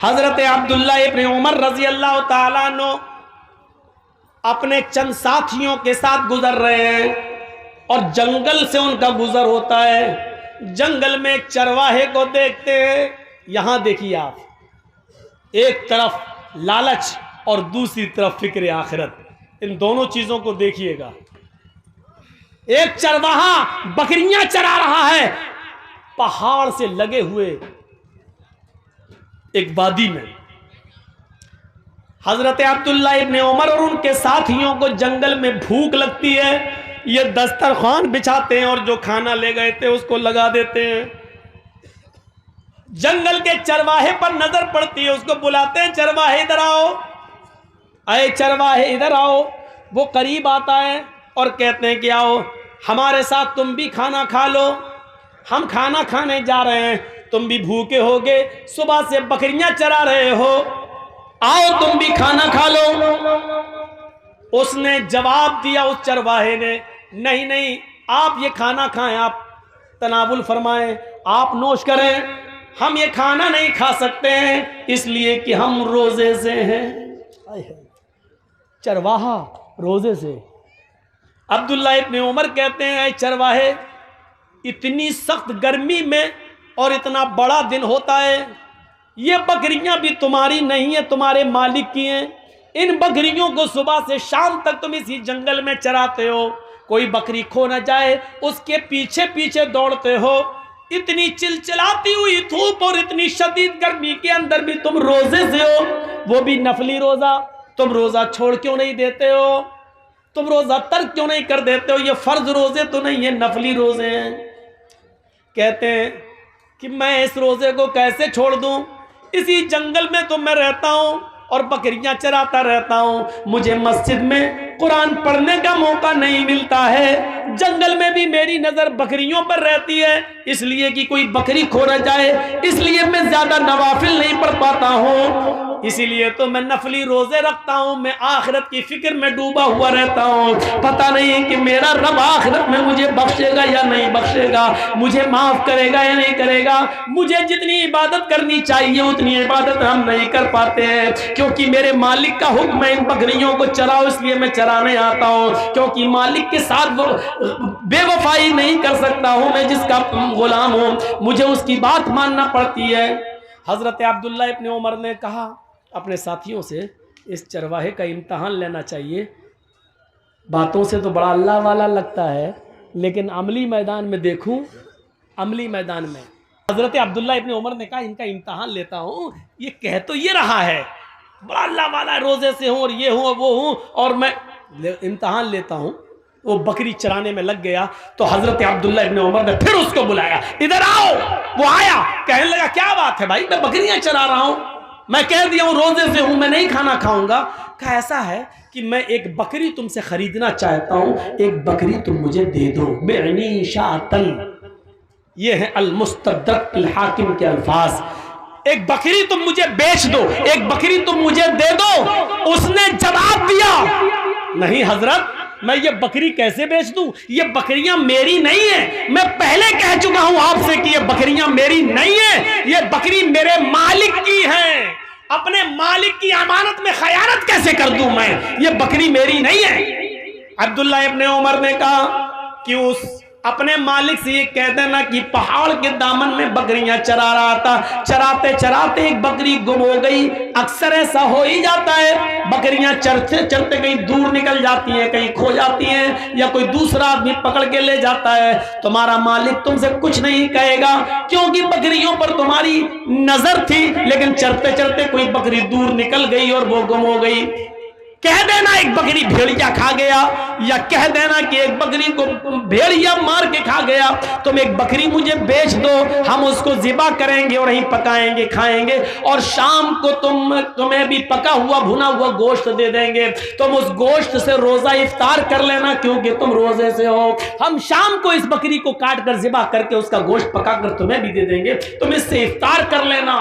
حضرت عبداللہ ابن عمر رضی اللہ تعالیٰ عنہ اپنے چند ساتھیوں کے ساتھ گزر رہے ہیں اور جنگل سے ان کا گزر ہوتا ہے۔ جنگل میں ایک چرواہے کو دیکھتے ہیں۔ یہاں دیکھیے آپ، ایک طرف لالچ اور دوسری طرف فکر آخرت، ان دونوں چیزوں کو دیکھیے گا۔ ایک چرواہا بکریاں چرا رہا ہے پہاڑ سے لگے ہوئے ایک وادی میں۔ حضرت عبداللہ ابن عمر اور ان کے ساتھیوں کو جنگل میں بھوک لگتی ہے، یہ دسترخوان بچھاتے ہیں اور جو کھانا لے گئے تھے اس کو لگا دیتے ہیں۔ جنگل کے چرواہے پر نظر پڑتی ہے، اس کو بلاتے ہیں، چرواہے ادھر آؤ، اے چرواہے ادھر آؤ۔ وہ قریب آتا ہے اور کہتے ہیں کہ آؤ ہمارے ساتھ، تم بھی کھانا کھا لو، ہم کھانا کھانے جا رہے ہیں، تم بھی بھوکے ہوگے، صبح سے بکریاں چرا رہے ہو، آؤ تم بھی کھانا کھا لو۔ اس نے جواب دیا، اس چرواہے نے، نہیں نہیں، آپ یہ کھانا کھائیں، آپ تناول فرمائیں، آپ نوش کریں، ہم یہ کھانا نہیں کھا سکتے ہیں اس لیے کہ ہم روزے سے ہیں۔ چرواہا روزے سے۔ عبداللہ ابن عمر کہتے ہیں، اے چرواہے، اتنی سخت گرمی میں اور اتنا بڑا دن ہوتا ہے، یہ بکریاں بھی تمہاری نہیں ہیں، تمہارے مالک کی ہیں۔ ان بکریوں کو صبح سے شام تک تم اسی جنگل میں چراتے ہو، کوئی بکری کھو نہ جائے اس کے پیچھے پیچھے دوڑتے ہو۔ اتنی چلچلاتی ہوئی دھوپ اور اتنی شدید گرمی کے اندر بھی تم روزے سے ہو، وہ بھی نفلی روزہ۔ تم روزہ چھوڑ کیوں نہیں دیتے ہو؟ تم روزہ ترک کیوں نہیں کر دیتے ہو؟ یہ فرض روزے تو نہیں ہیں، نفلی روزے ہیں۔ کہتے ہیں کہ میں اس روزے کو کیسے چھوڑ دوں؟ اسی جنگل میں تو میں رہتا ہوں اور بکریاں چراتا رہتا ہوں، مجھے مسجد میں قرآن پڑھنے کا موقع نہیں ملتا ہے، جنگل میں بھی میری نظر بکریوں پر رہتی ہے، اس لیے کہ کوئی بکری کھو نہ جائے، اس لیے میں زیادہ نوافل نہیں پڑھ پاتا ہوں، اسی لیے تو میں نفلی روزے رکھتا ہوں، میں آخرت کی فکر میں ڈوبا ہوا رہتا ہوں، پتہ نہیں کہ میرا رب آخرت میں مجھے بخشے گا یا نہیں بخشے گا، مجھے معاف کرے گا یا نہیں کرے گا۔ مجھے جتنی عبادت کرنی چاہیے اتنی عبادت ہم نہیں کر پاتے ہیں، کیونکہ میرے مالک کا حکم ہے ان بکریوں کو چراؤ، اس لیے میں چرانے آتا ہوں، کیونکہ مالک کے ساتھ وہ بے وفائی نہیں کر سکتا ہوں، میں جس کا غلام ہوں، مجھے اس کی بات ماننا پڑتی ہے۔ حضرت عبداللہ ابن عمر نے کہا اپنے ساتھیوں سے، اس چرواہے کا امتحان لینا چاہیے، باتوں سے تو بڑا اللہ والا لگتا ہے لیکن عملی میدان میں دیکھوں، عملی میدان میں۔ حضرت عبداللہ ابن عمر نے کہا ان کا امتحان لیتا ہوں، یہ کہہ تو یہ رہا ہے بڑا اللہ والا، روزے سے ہوں اور یہ ہوں اور وہ ہوں، اور میں امتحان لیتا ہوں۔ وہ بکری چرانے میں لگ گیا تو حضرت عبداللہ ابن عمر نے پھر اس کو بلایا، ادھر آؤ۔ وہ آیا، کہنے لگا کیا بات ہے بھائی، میں بکریاں چرا رہا ہوں، میں کہہ دیا ہوں روزے سے ہوں، میں نہیں کھانا کھاؤں گا۔ کہا ایسا ہے کہ میں ایک بکری تم سے خریدنا چاہتا ہوں، ایک بکری تم مجھے دے دو، بعنی شاطن، یہ ہے المستدرک الحاکم کے الفاظ، ایک بکری تم مجھے بیچ دو، ایک بکری تم مجھے دے دو۔ اس نے جواب دیا، نہیں حضرت، میں یہ بکری کیسے بیچ دوں، یہ بکریاں میری نہیں ہیں، میں پہلے کہہ چکا ہوں آپ سے کہ یہ بکریاں میری نہیں ہیں، یہ بکری میرے مالک کی ہیں، اپنے مالک کی امانت میں خیانت کیسے کر دوں میں، یہ بکری میری نہیں ہے۔ عبداللہ ابن عمر نے کہا کہ اس اپنے مالک سے یہ کہہ دینا کہ پہاڑ کے دامن میں بکریاں چرا رہا تھا، چراتے چراتے ایک بکری گم ہو گئی، اکثر ایسا ہو ہی جاتا ہے، بکریاں چرتے چرتے کہیں دور نکل جاتی ہیں، کہیں کھو جاتی ہیں، یا کوئی دوسرا آدمی پکڑ کے لے جاتا ہے، تمہارا مالک تم سے کچھ نہیں کہے گا کیونکہ بکریوں پر تمہاری نظر تھی، لیکن چرتے چرتے کوئی بکری دور نکل گئی اور وہ گم ہو گئی۔ کہہ دینا ایک بکری بھیڑیا کھا گیا، یا کہہ دینا کہ ایک بکری کو بھیڑیا مار کے کھا گیا، تم ایک بکری مجھے بیچ دو، ہم اس کو ذبح کریں گے اور وہیں پکائیں گے کھائیں گے، اور شام کو تمہیں بھی پکا ہوا بھنا ہوا گوشت دے دیں گے، تم اس گوشت سے روزہ افطار کر لینا کیونکہ تم روزے سے ہو، ہم شام کو اس بکری کو کاٹ کر ذبح کر کے اس کا گوشت پکا کر تمہیں بھی دے دیں گے، تم اس سے افطار کر لینا۔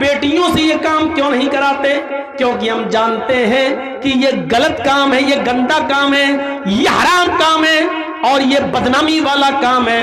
بیٹیوں سے یہ کام کیوں نہیں کراتے؟ کیونکہ ہم جانتے ہیں کہ یہ غلط کام ہے، یہ گندا کام ہے، یہ حرام کام ہے اور یہ بدنامی والا کام ہے،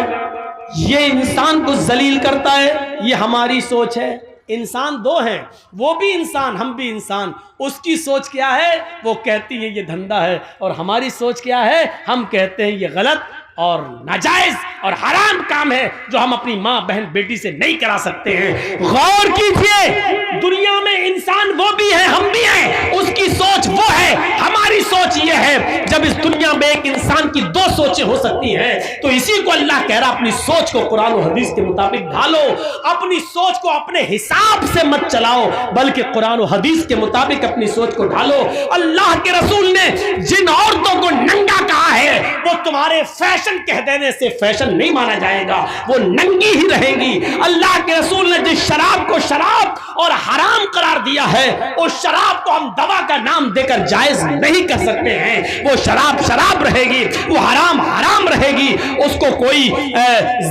یہ انسان کو ذلیل کرتا ہے۔ یہ ہماری سوچ ہے۔ انسان دو ہیں، وہ بھی انسان، ہم بھی انسان۔ اس کی سوچ کیا ہے؟ وہ کہتی ہے یہ دھندا ہے، اور ہماری سوچ کیا ہے؟ ہم کہتے ہیں یہ غلط اور ناجائز اور حرام کام ہے جو ہم اپنی ماں بہن بیٹی سے نہیں کرا سکتے ہیں۔ غور کیجئے، دنیا میں انسان وہ بھی ہے، ہم بھی ہیں، اس کی سوچ وہ ہے، ہماری سوچ یہ ہے۔ جب اس دنیا میں ایک انسان کی دو سوچیں ہو سکتی ہیں تو اسی کو اللہ کہہ رہا اپنی سوچ کو قرآن و حدیث کے مطابق ڈھالو، اپنی سوچ کو اپنے حساب سے مت چلاؤ بلکہ قرآن و حدیث کے مطابق اپنی سوچ کو ڈھالو۔ اللہ کے رسول نے جن عورتوں کو ننگا کہا ہے وہ تمہارے فیشن کہہ دینے سے فیشن نہیں مانا جائے گا، وہ ننگی ہی رہے گی۔ اللہ کے رسول نے جس شراب کو شراب اور حرام قرار دیا ہے، اس شراب کو ہم دوا کا نام دے کر جائز نہیں کر سکتے ہیں۔ وہ شراب شراب رہے گی، وہ حرام حرام رہے گی۔ اس کو کوئی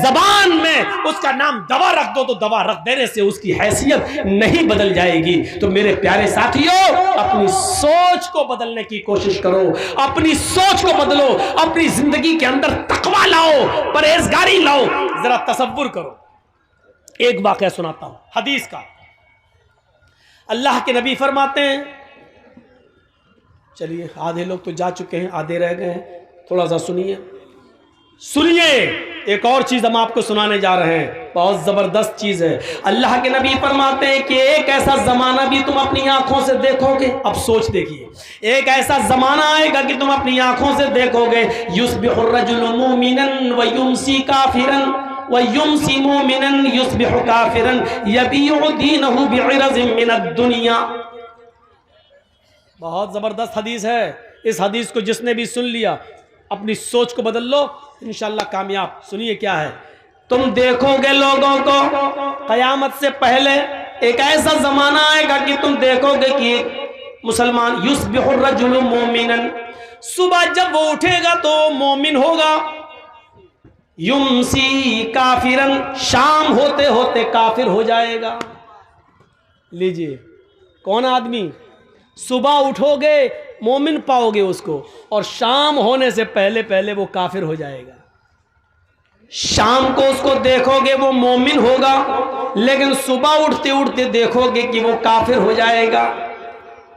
زبان میں اس کا نام دوا رکھ دو تو دوا رکھ دینے سے اس کی حیثیت نہیں بدل جائے گی۔ تو میرے پیارے ساتھیوں، اپنی سوچ کو بدلنے کی کوشش کرو، اپنی سوچ کو بدلو، اپنی زندگی کے اندر تقوی لاؤ، پرہیزگاری لاؤ۔ ذرا تصور کرو، ایک واقعہ سناتا ہوں حدیث کا۔ اللہ کے نبی فرماتے ہیں، چلیے آدھے لوگ تو جا چکے ہیں، آدھے رہ گئے ہیں، تھوڑا سا سنیے ایک اور چیز ہم آپ کو سنانے جا رہے ہیں، بہت زبردست چیز ہے۔ اللہ کے نبی فرماتے ہیں کہ ایک ایسا زمانہ بھی تم اپنی آنکھوں سے دیکھو گے۔ اب سوچ دیکھیے، ایک ایسا زمانہ آئے گا کہ تم اپنی آنکھوں سے دیکھو گے، یصبح الرجل مومنا ویمسی کافرا ویمسی مومنا یصبح کافرا یبیع دینہ بعرض من الدنیا۔ بہت زبردست حدیث ہے۔ اس حدیث کو جس نے بھی سن لیا، اپنی سوچ کو بدل لو، انشاءاللہ کامیاب۔ سنیے کیا ہے، تم دیکھو گے لوگوں کو قیامت سے پہلے ایک ایسا زمانہ آئے گا کہ تم دیکھو گے کہ مسلمان یصبح الرجل مومنا، صبح جب وہ اٹھے گا تو مومن ہوگا، یمسی کافرا، شام ہوتے ہوتے کافر ہو جائے گا۔ لیجئے، کون آدمی؟ صبح اٹھو گے مومن پاؤ گے اس کو، اور شام ہونے سے پہلے پہلے وہ کافر ہو جائے گا۔ شام کو اس کو دیکھو گے وہ مومن ہوگا، لیکن صبح اٹھتے اٹھتے دیکھو گے کہ وہ کافر ہو جائے گا۔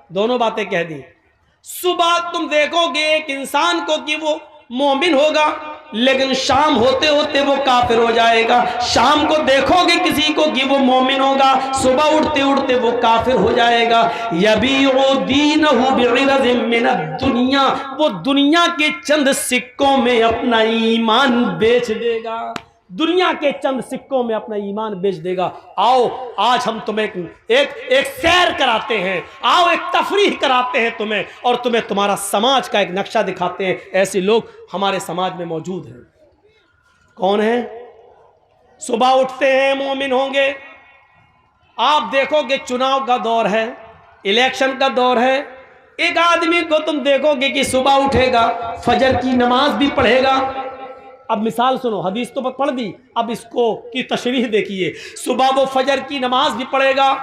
دونوں باتیں کہہ دی۔ صبح تم دیکھو گے ایک انسان کو کہ وہ مومن ہوگا، لیکن شام ہوتے ہوتے وہ کافر ہو جائے گا۔ شام کو دیکھو گے کسی کو کہ وہ مومن ہوگا، صبح اٹھتے اٹھتے وہ کافر ہو جائے گا۔ یبیع دینہ بعرض من الدنیا، وہ دنیا کے چند سکوں میں اپنا ایمان بیچ دے گا، دنیا کے چند سکوں میں اپنا ایمان بیچ دے گا۔ آؤ آج ہم تمہیں ایک سیر کراتے ہیں، آؤ ایک تفریح کراتے ہیں تمہیں، اور تمہیں تمہارا سماج کا ایک نقشہ دکھاتے ہیں۔ ایسے لوگ ہمارے سماج میں موجود ہیں۔ کون ہیں؟ صبح اٹھتے ہیں مومن ہوں گے، آپ دیکھو گے چناؤ کا دور ہے، الیکشن کا دور ہے، ایک آدمی کو تم دیکھو گے کہ صبح اٹھے گا، فجر کی نماز بھی پڑھے گا۔ اب مثال سنو، حدیث تو پڑھ دی، اب اس کو کی تشریح دیکھیے۔ صبح وہ فجر کی نماز بھی پڑھے گا،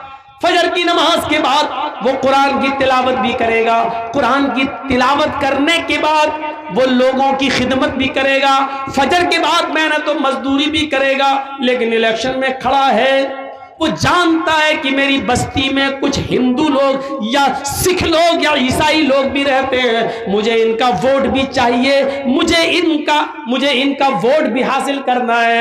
فجر کی نماز کے بعد وہ قرآن کی تلاوت بھی کرے گا، قرآن کی تلاوت کرنے کے بعد وہ لوگوں کی خدمت بھی کرے گا، فجر کے بعد محنت و مزدوری بھی کرے گا، لیکن الیکشن میں کھڑا ہے، وہ جانتا ہے کہ میری بستی میں کچھ ہندو لوگ یا سکھ لوگ یا عیسائی لوگ بھی رہتے ہیں، مجھے ان کا ووٹ بھی چاہیے، مجھے ان کا ووٹ بھی حاصل کرنا ہے۔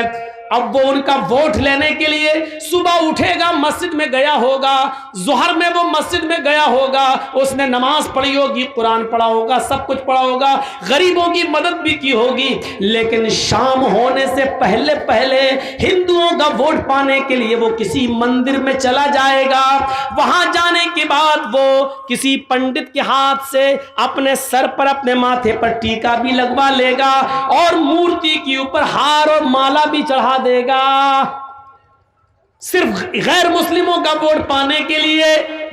اب وہ ان کا ووٹ لینے کے لیے صبح اٹھے گا، مسجد میں گیا ہوگا، ظہر میں وہ مسجد میں گیا ہوگا، اس نے نماز پڑھی ہوگی، قرآن پڑھا ہوگا، سب کچھ پڑھا ہوگا، غریبوں کی مدد بھی کی ہوگی، لیکن شام ہونے سے پہلے پہلے ہندوؤں کا ووٹ پانے کے لیے وہ کسی مندر میں چلا جائے گا۔ وہاں جانے کے بعد وہ کسی پنڈت کے ہاتھ سے اپنے سر پر، اپنے ماتھے پر ٹیکا بھی لگوا لے گا، اور مورتی کے اوپر ہار اور مالا بھی چڑھا دے گا۔ صرف غیر مسلموں کا ووٹ پانے کے لیے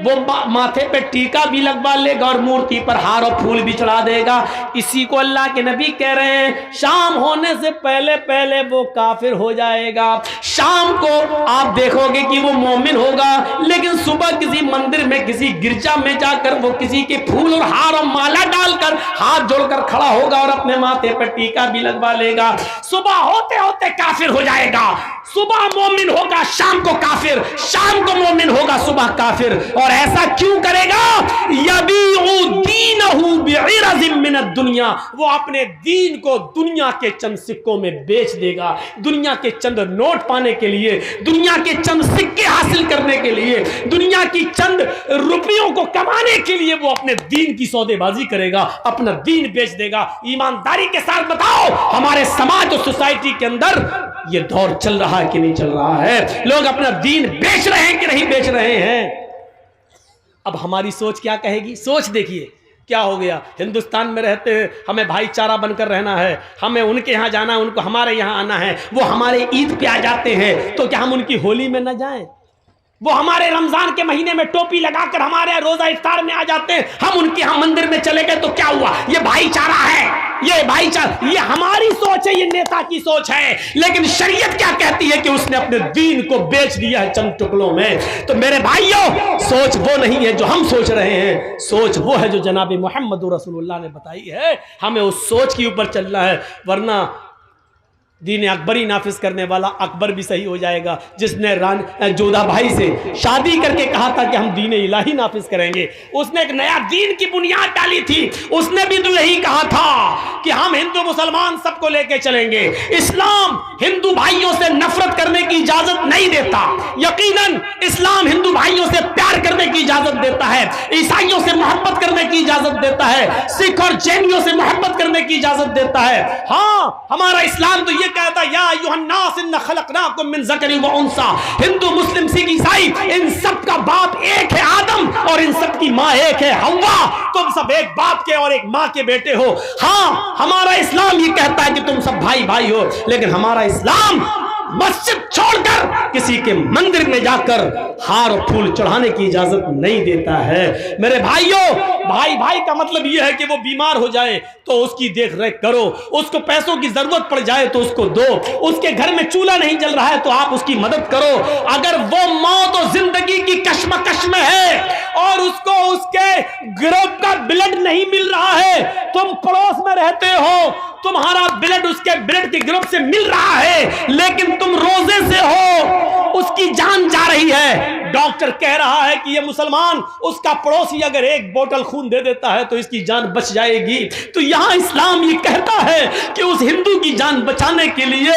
وہ ماتھے پہ ٹیکا بھی لگوا لے گا اور مورتی پر ہار اور پھول بھی چڑھا دے گا۔ اسی کو اللہ کے نبی کہہ رہے ہیں شام ہونے سے پہلے پہلے وہ کافر ہو جائے گا۔ شام کو آپ دیکھو گے کہ وہ مومن ہوگا، لیکن صبح کسی مندر میں کسی گرجا میں جا کر وہ کسی کے پھول اور ہار اور مالا ڈال کر ہاتھ جوڑ کر کھڑا ہوگا اور اپنے ماتھے پر ٹیکا بھی لگوا لے گا، صبح ہوتے ہوتے کافر ہو جائے گا۔ صبح مومن ہوگا شام کو کافر، شام کو مومن ہوگا صبح کافر۔ اور ایسا کیوں کرے گا؟ یبیع دینہ بعرض من الدنیا، وہ اپنے دین کو دنیا کے چند سکوں میں بیچ دے گا، دنیا کے چند نوٹ پانے کے لیے، دنیا کے چند سکے حاصل کرنے کے لیے، دنیا کی چند روپیوں کو کمانے کے لیے وہ اپنے دین کی سودے بازی کرے گا، اپنا دین بیچ دے گا۔ ایمانداری کے ساتھ بتاؤ ہمارے سماج اور سوسائٹی کے اندر یہ دور چل رہا ہے کہ نہیں چل رہا ہے؟ لوگ اپنا دین بیچ رہے ہیں کہ نہیں بیچ رہے ہیں؟ اب ہماری سوچ کیا کہے گی؟ سوچ دیکھیے کیا ہو گیا۔ ہندوستان میں رہتے ہیں، ہمیں بھائی چارہ بن کر رہنا ہے، ہمیں ان کے ہاں جانا ہے، ان کو ہمارے یہاں آنا ہے، وہ ہمارے عید پہ آ جاتے ہیں تو کیا ہم ان کی ہولی میں نہ جائیں؟ وہ ہمارے رمضان کے مہینے میں ٹوپی لگا کر ہمارے روزہ افطار میں آ جاتے ہیں، ہم ان کے ہاں مندر میں چلے گئے تو کیا ہوا؟ یہ بھائی چارہ ہے، یہ بھائی چارہ، یہ ہماری سوچ ہے، یہ نیتا کی سوچ ہے۔ لیکن شریعت کیا کہتی ہے کہ اس نے اپنے دین کو بیچ دیا ہے چند ٹکڑوں میں۔ تو میرے بھائیوں، سوچ وہ نہیں ہے جو ہم سوچ رہے ہیں، سوچ وہ ہے جو جناب محمد رسول اللہ نے بتائی ہے۔ ہمیں اس سوچ کے اوپر چلنا ہے، ورنہ دین اکبری نافذ کرنے والا اکبر بھی صحیح ہو جائے گا، جس نے جودھا بھائی سے شادی کر کے کہا تھا کہ ہم دین الہی نافذ کریں گے، اس نے ایک نیا دین کی بنیاد ڈالی تھی، اس نے بھی تو یہی کہا تھا کہ ہم ہندو مسلمان سب کو لے کے چلیں گے۔ اسلام ہندو بھائیوں سے نفرت کرنے کی اجازت نہیں دیتا، یقیناً اسلام ہندو بھائیوں سے پیار کرنے کی اجازت دیتا ہے، عیسائیوں سے محبت کرنے کی اجازت دیتا ہے، سکھ اور جینیوں سے محبت کرنے کی اجازت دیتا ہے۔ ہاں، ہمارا اسلام تو یہ کہتا ہے یا ایھا الناس ان خلقناکم من ذکر و انثی، ہندو مسلم سکھ عیسائی ان سب کا باپ ایک ہے آدم اور ان سب کی ماں ایک ہے حوا، تم سب ایک باپ کے اور ایک ماں کے بیٹے ہو۔ ہاں، ہمارا اسلام یہ کہتا ہے کہ تم سب بھائی بھائی ہو، لیکن ہمارا اسلام مسجد چھوڑ کر کسی کے مندر میں جا کر ہار و پھول چڑھانے کی اجازت نہیں دیتا ہے۔ میرے بھائیوں، بھائی بھائی کا مطلب یہ ہے کہ وہ بیمار ہو جائے تو اس کی دیکھ ریکھ کرو، اس کو پیسوں کی ضرورت پڑ جائے تو اس کو دو، اس کے گھر میں چولہا نہیں جل رہا ہے تو آپ اس کی مدد کرو، اگر وہ موت و زندگی کی کشمکش میں ہے اور اس کو اس کے گروپ کا بلڈ نہیں مل رہا ہے، تم پڑوس میں رہتے ہو، تمہارا بلڈ اس کے بلڈ کے گروپ سے مل رہا ہے، لیکن تم روزے سے ہو، اس کی جان جا رہی ہے، ڈاکٹر کہہ رہا ہے کہ یہ مسلمان اس کا پڑوسی اگر ایک بوتل خون دے دیتا ہے تو اس کی جان بچ جائے گی، تو یہاں اسلام یہ کہتا ہے کہ اس ہندو کی جان بچانے کے لیے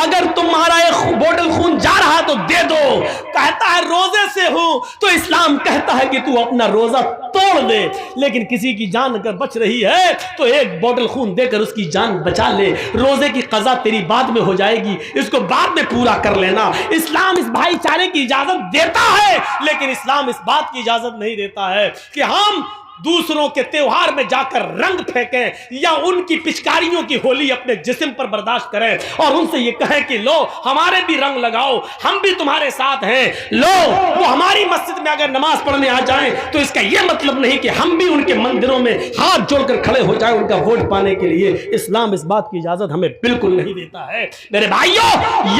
اگر تمہارا ایک بوتل خون جا رہا ہے تو دے دو، کہتا ہے روزے سے ہوں، تو اسلام کہتا ہے کہ تو اپنا روزہ توڑ دے، لیکن کسی کی جان اگر بچ رہی ہے تو ایک بوتل خون دے کر اس کی جان بچا لے، روزے کی قضا تیری بعد میں ہو جائے گی، اس کو بعد میں پورا کر لینا۔ اسلام اس بھائی چارے کی اجازت دیتا ہے، لیکن اسلام اس بات کی اجازت نہیں دیتا ہے کہ ہم دوسروں کے تیوہار میں جا کر رنگ پھینکیں یا ان کی پچکاریوں کی ہولی اپنے جسم پر برداشت کریں اور ان سے یہ کہیں کہ لو ہمارے بھی رنگ لگاؤ، ہم بھی تمہارے ساتھ ہیں، لو وہ ہماری مسجد میں اگر نماز پڑھنے آ جائیں تو اس کا یہ مطلب نہیں کہ ہم بھی ان کے مندروں میں ہاتھ جوڑ کر کھڑے ہو جائیں ان کا ووٹ پانے کے لیے۔ اسلام اس بات کی اجازت ہمیں بالکل نہیں دیتا ہے۔ میرے بھائیوں،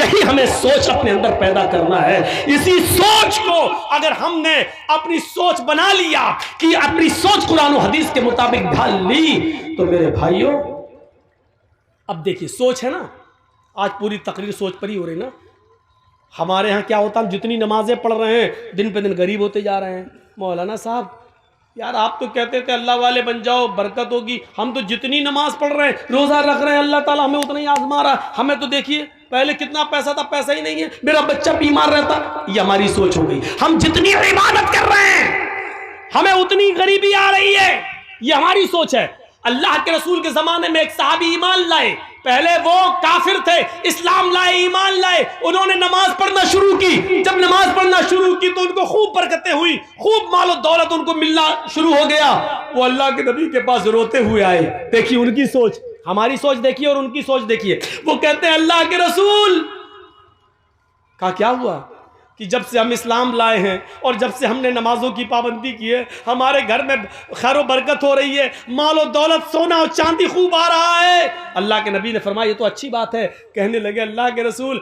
یہی ہمیں سوچ اپنے اندر پیدا کرنا ہے، اسی سوچ کو اگر ہم نے اپنی سوچ بنا لیا کہ اپنی سوچ قرآن و حدیث کے مطابق ڈھال لی تو میرے بھائیوں، اب دیکھیے سوچ ہے نا، آج پوری تقریر سوچ پر ہی ہو رہی نا۔ ہمارے ہاں کیا ہوتا ہے، ہم جتنی نمازیں پڑھ رہے ہیں دن پہ دن غریب ہوتے جا رہے ہیں۔ مولانا صاحب یار آپ تو کہتے تھے اللہ والے بن جاؤ برکت ہوگی، ہم تو جتنی نماز پڑھ رہے ہیں روزہ رکھ رہے ہیں اللہ تعالیٰ ہمیں اتنا ہی آزما رہا ہے، ہمیں تو دیکھیے پہلے کتنا پیسہ تھا، پیسہ ہی نہیں ہے، میرا بچہ بیمار رہتا۔ یہ ہماری سوچ ہو گئی، ہم جتنی عبادت کر رہے ہیں ہمیں اتنی غریبی آ رہی ہے، یہ ہماری سوچ ہے۔ اللہ کے رسول کے زمانے میں ایک صحابی ایمان لائے، پہلے وہ کافر تھے، اسلام لائے، ایمان لائے، انہوں نے نماز پڑھنا شروع کی، جب نماز پڑھنا شروع کی تو ان کو خوب برکتیں ہوئی، خوب مال و دولت ان کو ملنا شروع ہو گیا۔ وہ اللہ کے نبی کے پاس روتے ہوئے آئے، دیکھیے ان کی سوچ، ہماری سوچ دیکھیے اور ان کی سوچ دیکھیے۔ وہ کہتے ہیں اللہ کے رسول، کہا کیا ہوا؟ کہ جب سے ہم اسلام لائے ہیں اور جب سے ہم نے نمازوں کی پابندی کی ہے ہمارے گھر میں خیر و برکت ہو رہی ہے، مال و دولت سونا اور چاندی خوب آ رہا ہے۔ اللہ کے نبی نے فرمایا یہ تو اچھی بات ہے۔ کہنے لگے اللہ کے رسول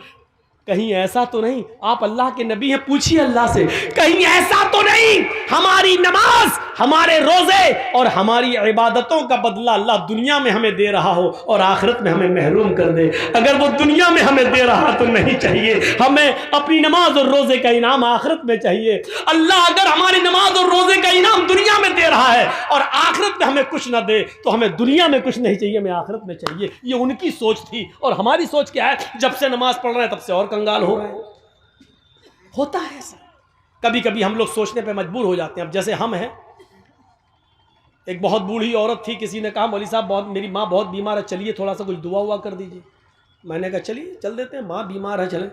کہیں ایسا تو نہیں، آپ اللہ کے نبی ہیں، پوچھیے اللہ سے، کہیں ایسا تو نہیں ہماری نماز، ہمارے روزے اور ہماری عبادتوں کا بدلہ اللہ دنیا میں ہمیں دے رہا ہو اور آخرت میں ہمیں محروم کر دے؟ اگر وہ دنیا میں ہمیں دے رہا تو نہیں چاہیے، ہمیں اپنی نماز اور روزے کا انعام آخرت میں چاہیے۔ اللہ اگر ہماری نماز اور روزے کا انعام دنیا میں دے رہا ہے اور آخرت میں ہمیں کچھ نہ دے تو ہمیں دنیا میں کچھ نہیں چاہیے، ہمیں آخرت میں چاہیے۔ یہ ان کی سوچ تھی، اور ہماری سوچ کیا ہے؟ جب سے نماز پڑھ رہے ہیں تب سے اور کنگال ہو رہے ہیں۔ ہوتا ہے ایسا، کبھی کبھی ہم لوگ سوچنے پہ مجبور ہو جاتے ہیں۔ اب جیسے ہم ہیں، ایک بہت بوڑھی عورت تھی، کسی نے کہا مولوی صاحب میری ماں بہت بیمار ہے، چلیے تھوڑا سا کچھ دعا ہوا کر دیجیے۔ میں نے کہا چلیے چل دیتے ہیں، ماں بیمار ہے چلیں۔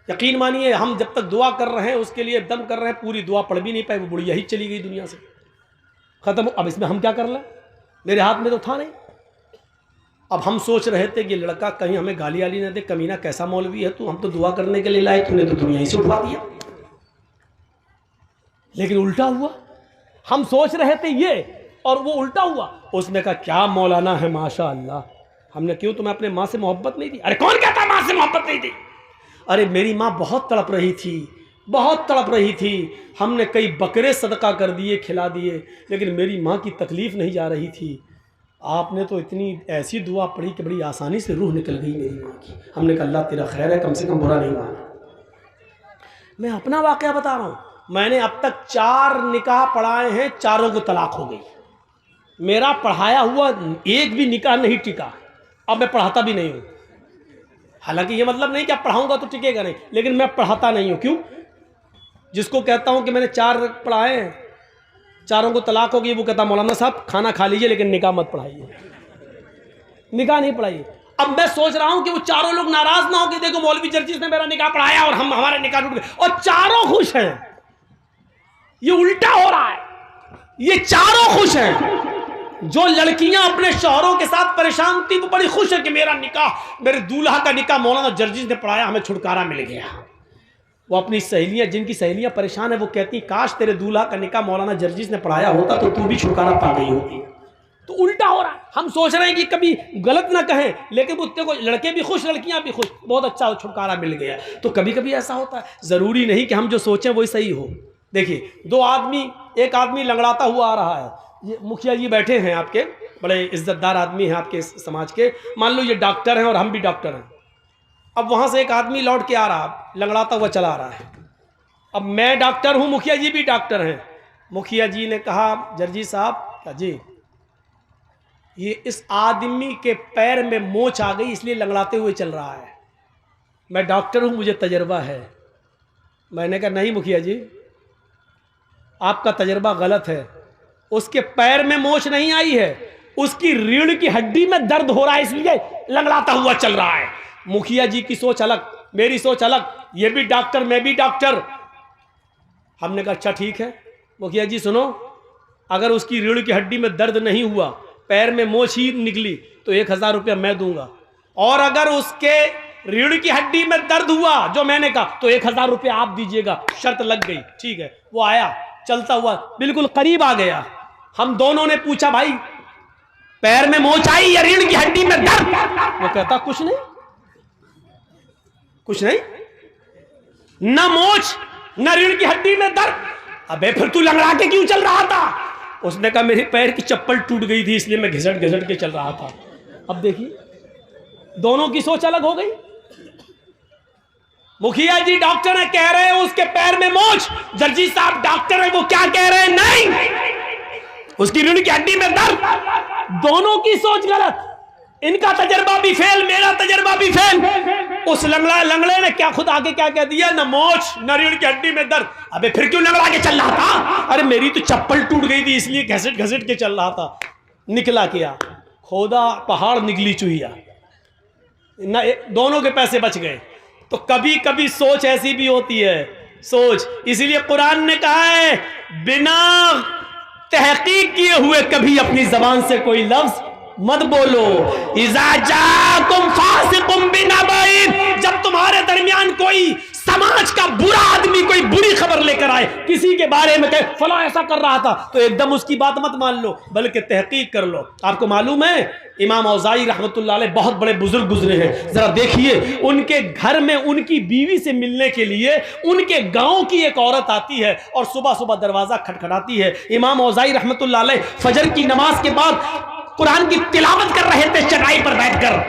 یقین مانیے ہم جب تک دعا کر رہے ہیں اس کے لیے دم کر رہے ہیں، پوری دعا پڑھ بھی نہیں پائے، وہ بڑھیا ہی چلی گئی دنیا سے، ختم۔ اب اس میں ہم کیا کر لیں؟ میرے ہاتھ میں تو تھا نہیں۔ اب ہم سوچ رہے تھے کہ لڑکا کہیں ہمیں گالی والی نہ دے، کمینہ کیسا مولوی ہے تو، ہم تو دعا کرنے کے لیے لائے، تو نے تو دنیا ہی سے اٹھوا دیا۔ لیکن الٹا ہوا، ہم سوچ رہے تھے یہ اور وہ الٹا ہوا۔ اس نے کہا کیا مولانا ہے ماشاء اللہ۔ ہم نے کیوں، تمہیں اپنے ماں سے محبت نہیں تھی؟ ارے کون کہتا ماں سے محبت نہیں تھی؟ ارے میری ماں بہت تڑپ رہی تھی، بہت تڑپ رہی تھی، ہم نے کئی بکرے صدقہ کر دیے، کھلا دیے، لیکن میری ماں کی تکلیف نہیں جا رہی تھی۔ آپ نے تو اتنی ایسی دعا پڑھی کہ بڑی آسانی سے روح نکل گئی میری ماں کی۔ ہم نے کہا اللہ تیرا خیر ہے، کم سے کم برا نہیں مانا۔ میں اپنا واقعہ بتا رہا ہوں، میں نے اب تک 4 نکاح پڑھائے ہیں، چاروں کو طلاق ہو گئی۔ میرا پڑھایا ہوا ایک بھی نکاح نہیں ٹکا، اب میں پڑھاتا بھی نہیں ہوں۔ حالانکہ یہ مطلب نہیں کہ اب پڑھاؤں گا تو ٹکے گا نہیں، لیکن میں پڑھاتا نہیں ہوں۔ کیوں؟ جس کو کہتا ہوں کہ میں نے 4 پڑھائے ہیں، چاروں کو طلاق ہو گئی، وہ کہتا مولانا صاحب کھانا کھا لیجئے لیکن نکاح مت پڑھائیے، نکاح نہیں پڑھائیے۔ اب میں سوچ رہا ہوں کہ وہ چاروں لوگ ناراض نہ ہو کہ دیکھو مولوی جرجیس نے میرا نکاح پڑھایا اور ہمارے نکاح ٹوٹ گئے، اور چاروں خوش ہیں۔ یہ الٹا ہو رہا ہے، یہ چاروں خوش ہیں۔ جو لڑکیاں اپنے شوہروں کے ساتھ پریشان تھی وہ بڑی خوش ہے کہ میرا نکاح، میرے دولہا کا نکاح مولانا جرجیس نے پڑھایا، ہمیں چھٹکارا مل گیا۔ وہ اپنی سہیلیاں، جن کی سہیلیاں پریشان ہیں، وہ کہتی کاش تیرے دولہا کا نکاح مولانا جرجیس نے پڑھایا ہوتا تو تو بھی چھٹکارا پا گئی ہوتی۔ تو الٹا ہو رہا ہے، ہم سوچ رہے ہیں کہ کبھی غلط نہ کہیں، لیکن اتنے کو لڑکے بھی خوش، لڑکیاں بھی خوش، بہت اچھا چھٹکارا مل گیا۔ تو کبھی کبھی ایسا ہوتا ہے، ضروری نہیں کہ ہم جو سوچیں وہی صحیح ہو۔ دیکھیے ایک آدمی لنگڑاتا ہوا آ رہا ہے، یہ مکھیا جی بیٹھے ہیں آپ کے، بڑے عزت دار آدمی ہیں آپ کے سماج کے، مان لو یہ ڈاکٹر ہیں اور ہم بھی ڈاکٹر ہیں۔ اب وہاں سے ایک آدمی لوٹ کے آ رہا، لنگڑاتا ہوا چلا آ رہا ہے۔ اب میں ڈاکٹر ہوں، مکھیا جی بھی ڈاکٹر ہیں۔ مکھیا جی نے کہا جرجی صاحب جی یہ اس آدمی کے پیر میں موچ آ گئی اس لیے لنگڑاتے ہوئے چل رہا ہے۔ میں ڈاکٹر ہوں، مجھے تجربہ ہے۔ میں نے کہا نہیں مکھیا جی آپ کا تجربہ غلط ہے، اس کے پیر میں موچ نہیں آئی ہے، اس کی ریڑھ کی ہڈی میں درد ہو رہا ہے اس لیے لنگڑاتا ہوا چل رہا ہے۔ مکھیا جی کی سوچ الگ، میری سوچ الگ، یہ بھی ڈاکٹر میں بھی ڈاکٹر۔ ہم نے کہا اچھا ٹھیک ہے مکھیا جی سنو، اگر اس کی ریڑھ کی ہڈی میں درد نہیں ہوا، پیر میں موچ ہی نکلی تو 1000 روپیہ میں دوں گا، اور اگر اس کے ریڑھ کی ہڈی میں درد ہوا جو میں نے کہا تو 1000 روپیہ آپ دیجئے گا۔ شرط لگ گئی، ٹھیک ہے۔ وہ آیا چلتا ہوا بالکل قریب آ گیا، ہم دونوں نے پوچھا بھائی پیر میں موچ آئی یا ریڑھ کی ہڈی میں درد؟ وہ کہتا کچھ نہیں، کچھ نہیں، نہ موچ نہ ریڑھ کی ہڈی میں درد۔ ابے پھر تو لنگڑا کے کیوں چل رہا تھا؟ اس نے کہا میری پیر کی چپل ٹوٹ گئی تھی اس لیے میں گھسٹ گھسٹ کے چل رہا تھا۔ اب دیکھیے دونوں کی سوچ الگ ہو گئی۔ مکھیا جی ڈاکٹر ہیں، کہہ رہے ہیں اس کے پیر میں موچ، جرجی صاحب ڈاکٹر ہیں، وہ کیا کہہ رہے ہیں؟ نہیں، اس کی ریڑھ کی ہڈی میں درد۔ دونوں کی سوچ غلط، ان کا تجربہ بھی فیل، میرا تجربہ بھی فیل۔ اس لنگڑے نے کیا خود آگے کیا کہہ دیا؟ نہ موچ نہ ریڑھ کی ہڈی میں درد۔ ابے پھر کیوں لنگڑا کے چل رہا تھا؟ ارے میری تو چپل ٹوٹ گئی تھی اس لیے گھسٹ گھسٹ کے چل رہا تھا۔ نکلا کیا؟ کھودا پہاڑ نکلی چوہیا، نہ دونوں کے پیسے بچ گئے۔ تو کبھی کبھی سوچ ایسی بھی ہوتی ہے، سوچ، اسی لیے قرآن نے کہا ہے بنا تحقیق کیے ہوئے کبھی اپنی زبان سے کوئی لفظ مت بولو۔ اذا جاءکم فاسق بنبأ، جب تمہارے درمیان کوئی سماج کا برا آدمی کوئی بری خبر لے کر آئے, کسی کے بارے میں کہے فلاں ایسا کر رہا تھا, تو ایک دم اس کی بات مت مان لو, بلکہ تحقیق کر لو. آپ کو معلوم ہے امام اوزاعی رحمۃ اللہ علیہ بہت بڑے بزرگ گزرے ہیں, ذرا دیکھیے ان کے گھر میں ان کی بیوی سے ملنے کے لیے ان کے گاؤں کی ایک عورت آتی ہے اور صبح صبح دروازہ کھٹکھٹاتی ہے. امام اوزاعی رحمۃ اللہ علیہ فجر کی نماز کے بعد قرآن کی تلاوت کر رہے تھے چٹائی پر بیٹھ کر,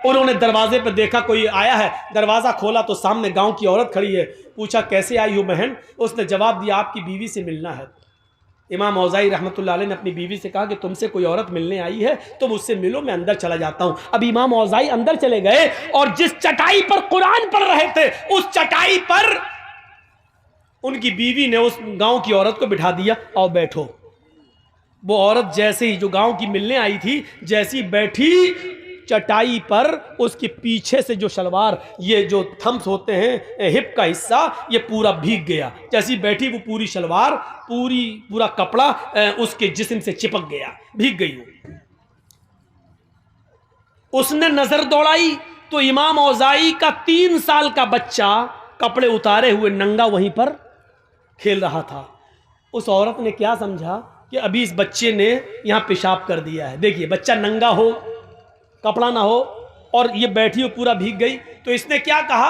انہوں نے دروازے پہ دیکھا کوئی آیا ہے, دروازہ کھولا تو سامنے گاؤں کی عورت کھڑی ہے. پوچھا کیسے آئی ہو بہن؟ اس نے جواب دیا آپ کی بیوی سے ملنا ہے. امام اوزاعی رحمۃ اللہ علیہ نے اپنی بیوی سے کہا کہ تم سے کوئی عورت ملنے آئی ہے تو مجھ سے ملو, میں اندر چلا جاتا ہوں. اب امام اوزاعی اندر چلے گئے اور جس چٹائی پر قرآن پڑھ رہے تھے اس چٹائی پر ان کی بیوی نے اس گاؤں کی عورت کو بٹھا دیا, اور بیٹھو. وہ عورت جیسے ہی جو گاؤں کی ملنے آئی تھی جیسی بیٹھی چٹائی پر, اس کے پیچھے سے جو شلوار, یہ جو تھمس ہوتے ہیں ہپ کا حصہ, یہ پورا بھیگ گیا. جیسی بیٹھی وہ پوری شلوار پورا کپڑا اس کے جسم سے چپک گیا, بھیگ گئی. اس نے نظر دوڑائی تو امام اوزاعی کا 3 سال کا بچہ کپڑے اتارے ہوئے ننگا وہیں پر کھیل رہا تھا. اس عورت نے کیا سمجھا کہ ابھی اس بچے نے یہاں پیشاب کر دیا ہے. دیکھیے بچہ ننگا ہو, کپڑا نہ ہو, اور یہ بیٹھی ہو پورا بھیگ گئی. تو اس نے کیا کہا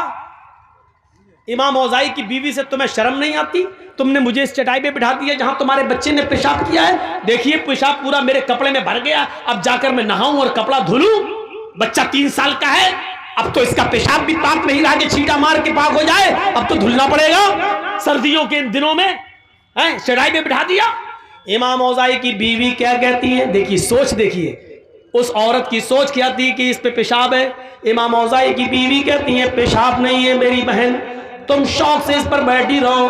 امام اوزاعی کی بیوی سے, تمہیں شرم نہیں آتی؟ تم نے مجھے اس چٹائی پہ بٹھا دیا جہاں تمہارے بچے نے پیشاب کیا ہے. دیکھیے پیشاب پورا میرے کپڑے میں بھر گیا, اب جا کر میں نہاؤں اور کپڑا دھلوں. بچہ 3 سال کا ہے, اب تو اس کا پیشاب بھی پاک نہیں رہا کہ چھینٹا مار کے پاک ہو جائے, اب تو دھلنا پڑے گا. سردیوں کے دنوں میں چٹائی پہ بٹھا دیا. امام اوزاعی کی بیوی کیا کہتی ہے؟ دیکھیے سوچ, دیکھیے اس عورت کی سوچ کیا تھی کہ اس پہ پیشاب ہے. امام اوزاعی کی بیوی کہتی ہے پیشاب نہیں ہے میری بہن, تم شوق سے اس پر بیٹھی رہو,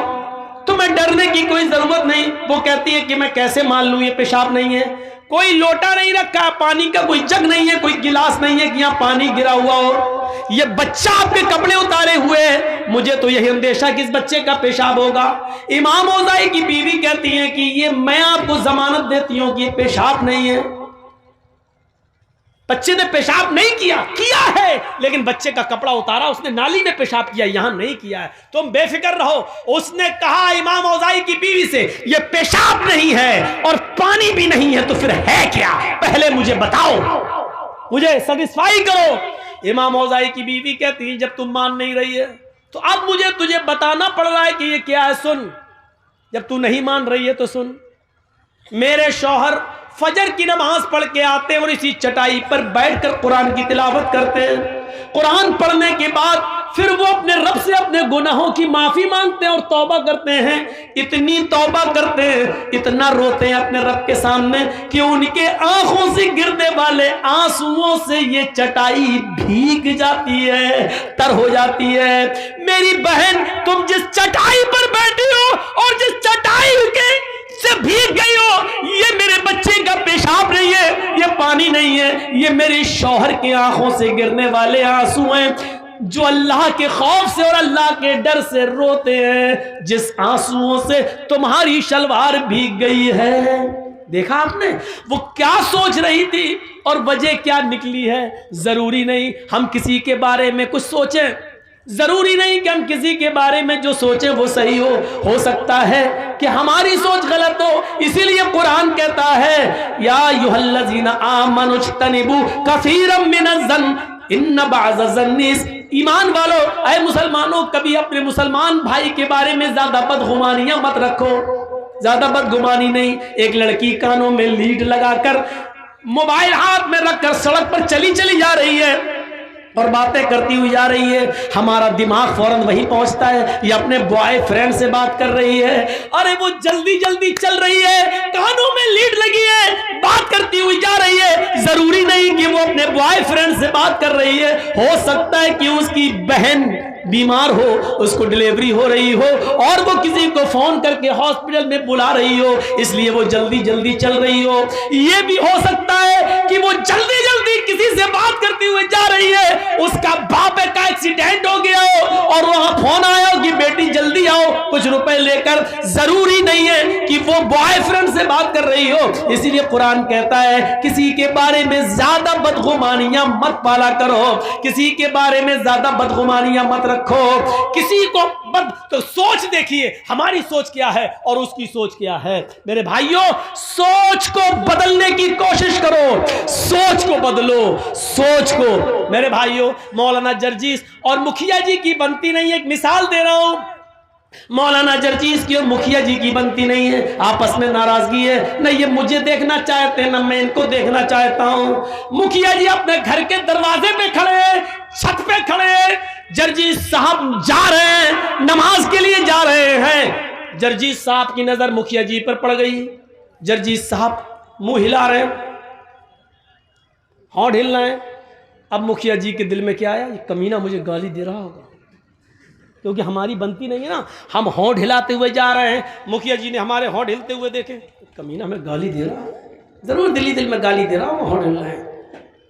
تمہیں ڈرنے کی کوئی ضرورت نہیں. وہ کہتی ہے کہ میں کیسے مان لوں یہ پیشاب نہیں ہے؟ کوئی لوٹا نہیں رکھا, پانی کا کوئی جگ نہیں ہے, کوئی گلاس نہیں ہے کہ یہاں پانی گرا ہوا ہو. یہ بچہ آپ کے کپڑے اتارے ہوئے ہے, مجھے تو یہی اندیشہ کہ اس بچے کا پیشاب ہوگا. امام اوزاعی کی بیوی کہتی ہے کہ یہ میں آپ کو ضمانت دیتی ہوں کہ یہ پیشاب نہیں ہے. بچے نے پیشاب نہیں کیا ہے, لیکن بچے کا کپڑا اتارا, اس نے نالی میں پیشاب کیا, یہاں نہیں کیا ہے, تم بے فکر رہو. اس نے کہا امام اوزاعی کی بیوی سے یہ پیشاب نہیں ہے اور پانی بھی نہیں ہے تو پھر ہے کیا؟ پہلے مجھے بتاؤ, مجھے سیٹسفائی کرو. امام اوزاعی کی بیوی کہتی ہے جب تم مان نہیں رہی ہے تو اب مجھے تجھے بتانا پڑ رہا ہے کہ یہ کیا ہے. سن, جب تو نہیں مان رہی ہے تو سن. میرے شوہر فجر کی نماز پڑھ کے آتے ہیں اور اسی چٹائی پر بیٹھ کر قرآن کی تلاوت کرتے ہیں. قرآن پڑھنے کے بعد پھر وہ اپنے رب سے اپنے گناہوں کی معافی مانگتے ہیں اور توبہ کرتے ہیں. اتنی توبہ کرتے ہیں, اتنا روتے ہیں اپنے رب کے سامنے کہ ان کے آنکھوں سے گرنے والے آنسوؤں سے یہ چٹائی بھیگ جاتی ہے, تر ہو جاتی ہے. میری بہن, تم جس چٹائی پر بیٹھی ہو اور جس چٹائی کے سے بھیگ گئی ہو, یہ میرے بچے کا پیشاب نہیں ہے, یہ پانی نہیں ہے, یہ میرے شوہر کی آنکھوں سے گرنے والے آنسو ہیں جو اللہ کے خوف سے اور اللہ کے ڈر سے روتے ہیں, جس آنسوؤں سے تمہاری شلوار بھیگ گئی ہے. دیکھا آپ نے وہ کیا سوچ رہی تھی اور وجہ کیا نکلی ہے. ضروری نہیں ہم کسی کے بارے میں کچھ سوچیں, ضروری نہیں کہ ہم کسی کے بارے میں جو سوچیں وہ صحیح ہو سکتا ہے کہ ہماری سوچ غلط ہو. اسی لیے قرآن کہتا ہے یا ایھا الذین آمنوا اجتنبوا کثیرا من الظن ان بعض الظن. ایمان والو, اے مسلمانوں, کبھی اپنے مسلمان بھائی کے بارے میں زیادہ بدگمانیاں مت رکھو. زیادہ بدگمانی نہیں. ایک لڑکی کانوں میں لیڈ لگا کر موبائل ہاتھ میں رکھ کر سڑک پر چلی جا رہی ہے اور باتیں کرتی ہوئی جا رہی ہے, ہمارا دماغ فوراً وہی پہنچتا ہے یہ اپنے بوائے فرینڈ سے بات کر رہی ہے. ارے وہ جلدی چل رہی ہے, کانوں میں لیڈ لگی ہے, بات کرتی ہوئی جا رہی ہے. ضروری نہیں کہ وہ اپنے بوائے فرینڈ سے بات کر رہی ہے, ہو سکتا ہے کہ اس کی بہن بیمار ہو, اس کو ڈلیوری ہو رہی ہو اور وہ کسی کو فون کر کے ہاسپٹل میں بلا رہی ہو, اس لیے وہ جلدی چل رہی ہو. یہ بھی ہو سکتا ہے کہ وہ جلدی کسی سے بات کرتے ہوئے جا رہی ہے، اس کا باپ کا ایکسیڈنٹ ہو گیا ہو اور وہاں فون آیا ہو کہ بیٹی جلدی آؤ کچھ روپے لے کر، ضروری نہیں ہے کہ وہ بوائے فرینڈ سے بات کر رہی ہو۔ اسی لیے قرآن کہتا ہے کسی کے بارے میں زیادہ بدگمانیاں مت پالا کرو، کسی کے بارے میں زیادہ بدگمانیاں مت رکھو، کسی کو تو سوچ دیکھیے ہماری سوچ کیا ہے اور اس کی سوچ کیا ہے۔ میرے بھائیوں، سوچ کو بدلنے کی کوشش کرو، سوچ کو بدلو، سوچ کو۔ میرے بھائیوں، مولانا جرجیس اور مکھیا جی کی بنتی نہیں، ایک مثال دے رہا ہوں، مولانا جرجیس کی اور مکھیا جی کی بنتی نہیں ہے، آپس میں ناراضگی ہے، نہ یہ مجھے دیکھنا چاہتے ہیں نہ میں ان کو دیکھنا چاہتا ہوں۔ مکھیا جی اپنے گھر کے دروازے پہ کھڑے ہیں، چھت پہ کھڑے ہیں، جرجیس صاحب جا رہے ہیں، نماز کے لیے جا رہے ہیں، جرجیس صاحب کی نظر مکھیا جی پر پڑ گئی، جرجیس صاحب منہ ہلا رہے ہیں، ہونٹ ہل رہے ہیں۔ اب مکھیا جی کے دل میں کیا آیا، یہ کمینہ مجھے گالی دے رہا ہوگا، کیونکہ ہماری بنتی نہیں ہے نا، ہم ہونٹ ہلاتے ہوئے جا رہے ہیں، مکھیا جی نے ہمارے ہونٹ ہلتے ہوئے دیکھے، کمینہ ہمیں گالی دے رہا، ضرور دل میں گالی دے رہا، وہ ہونٹ ہل رہے ہیں۔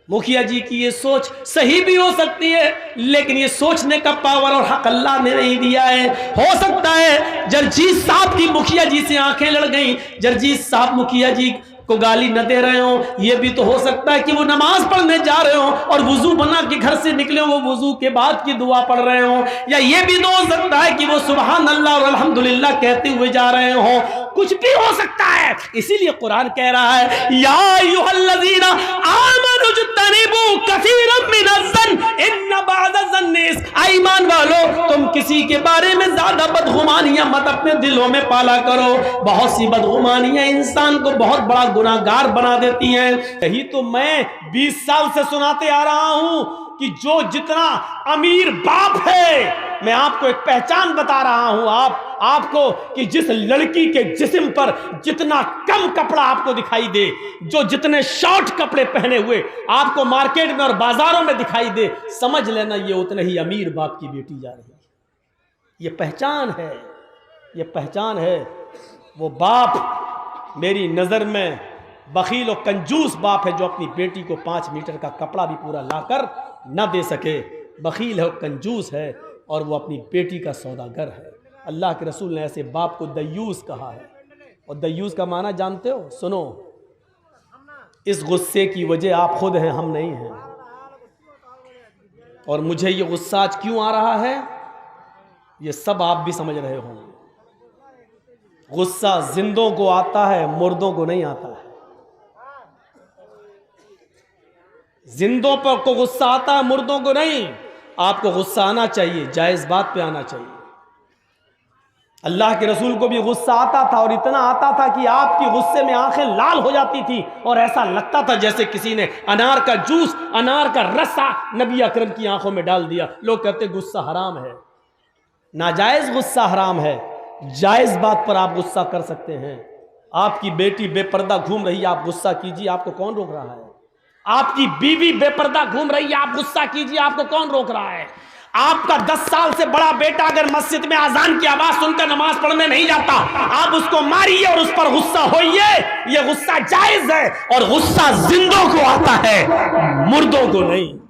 مکھیا جی کی یہ سوچ صحیح بھی ہو سکتی ہے، لیکن یہ سوچنے کا پاور اور حق اللہ نے نہیں دیا ہے۔ ہو سکتا ہے جرجیس صاحب کی مکھیا جی سے آنکھیں لڑ گئیں، جرجیس صاحب مکھیا جی کو گالی نہ دے رہے ہوں، یہ بھی تو ہو سکتا ہے کہ وہ نماز پڑھنے جا رہے ہوں اور وضو بنا کے گھر سے نکلے ہوں، وہ وضو کے بعد کی دعا پڑھ رہے ہوں، یا یہ بھی تو ہو سکتا ہے کہ وہ سبحان اللہ اور الحمدللہ کہتے ہوئے جا رہے ہوں، کچھ بھی ہو سکتا ہے۔ اسی لیے قرآن کہہ رہا ہے یا ایھا الذین آمنوا اجتنبوا کثیرا من الظن ان بعض الظن ایمان والو، تم کسی کے بارے میں زیادہ بدگمانیاں مت اپنے دلوں میں پالا کرو، بہت سی بدگمانیاں انسان کو بہت بڑا گناہگار بنا دیتی ہیں۔ یہی تو میں 20 سال سے سناتے آ رہا ہوں کہ جو جتنا امیر باپ ہے، میں آپ کو ایک پہچان بتا رہا ہوں آپ کو، کہ جس لڑکی کے جسم پر جتنا کم کپڑا آپ کو دکھائی دے، جو جتنے شارٹ کپڑے پہنے ہوئے آپ کو مارکیٹ میں اور بازاروں میں دکھائی دے، سمجھ لینا یہ اتنے ہی امیر باپ کی بیٹی جا رہی ہے۔ یہ پہچان ہے، یہ پہچان ہے۔ وہ باپ میری نظر میں بخیل و کنجوس باپ ہے جو اپنی بیٹی کو 5 میٹر کا کپڑا بھی پورا لا کر نہ دے سکے، بخیل ہے، کنجوس ہے، اور وہ اپنی بیٹی کا سوداگر ہے۔ اللہ کے رسول نے ایسے باپ کو دیوس کہا ہے، اور دیوس کا معنی جانتے ہو؟ سنو، اس غصے کی وجہ آپ خود ہیں، ہم نہیں ہیں، اور مجھے یہ غصہ آج کیوں آ رہا ہے یہ سب آپ بھی سمجھ رہے ہوں۔ غصہ زندوں کو آتا ہے، مردوں کو نہیں آتا ہے۔ زندوں پر کو غصہ آتا ہے، مردوں کو نہیں۔ آپ کو غصہ آنا چاہیے، جائز بات پہ آنا چاہیے۔ اللہ کے رسول کو بھی غصہ آتا تھا، اور اتنا آتا تھا کہ آپ کی غصے میں آنکھیں لال ہو جاتی تھی، اور ایسا لگتا تھا جیسے کسی نے انار کا جوس، انار کا رسا نبی اکرم کی آنکھوں میں ڈال دیا۔ لوگ کہتے غصہ حرام ہے، ناجائز غصہ حرام ہے، جائز بات پر آپ غصہ کر سکتے ہیں۔ آپ کی بیٹی بے پردہ گھوم رہی ہے، آپ غصہ کیجیے، آپ کو کون روک رہا ہے؟ آپ کی بیوی بے پردہ گھوم رہی ہے، آپ غصہ کیجیے، آپ کو کون روک رہا ہے؟ آپ کا 10 سال سے بڑا بیٹا اگر مسجد میں اذان کی آواز سن کر نماز پڑھنے نہیں جاتا، آپ اس کو ماریے اور اس پر غصہ ہوئیے، یہ غصہ جائز ہے، اور غصہ زندوں کو آتا ہے، مردوں کو نہیں۔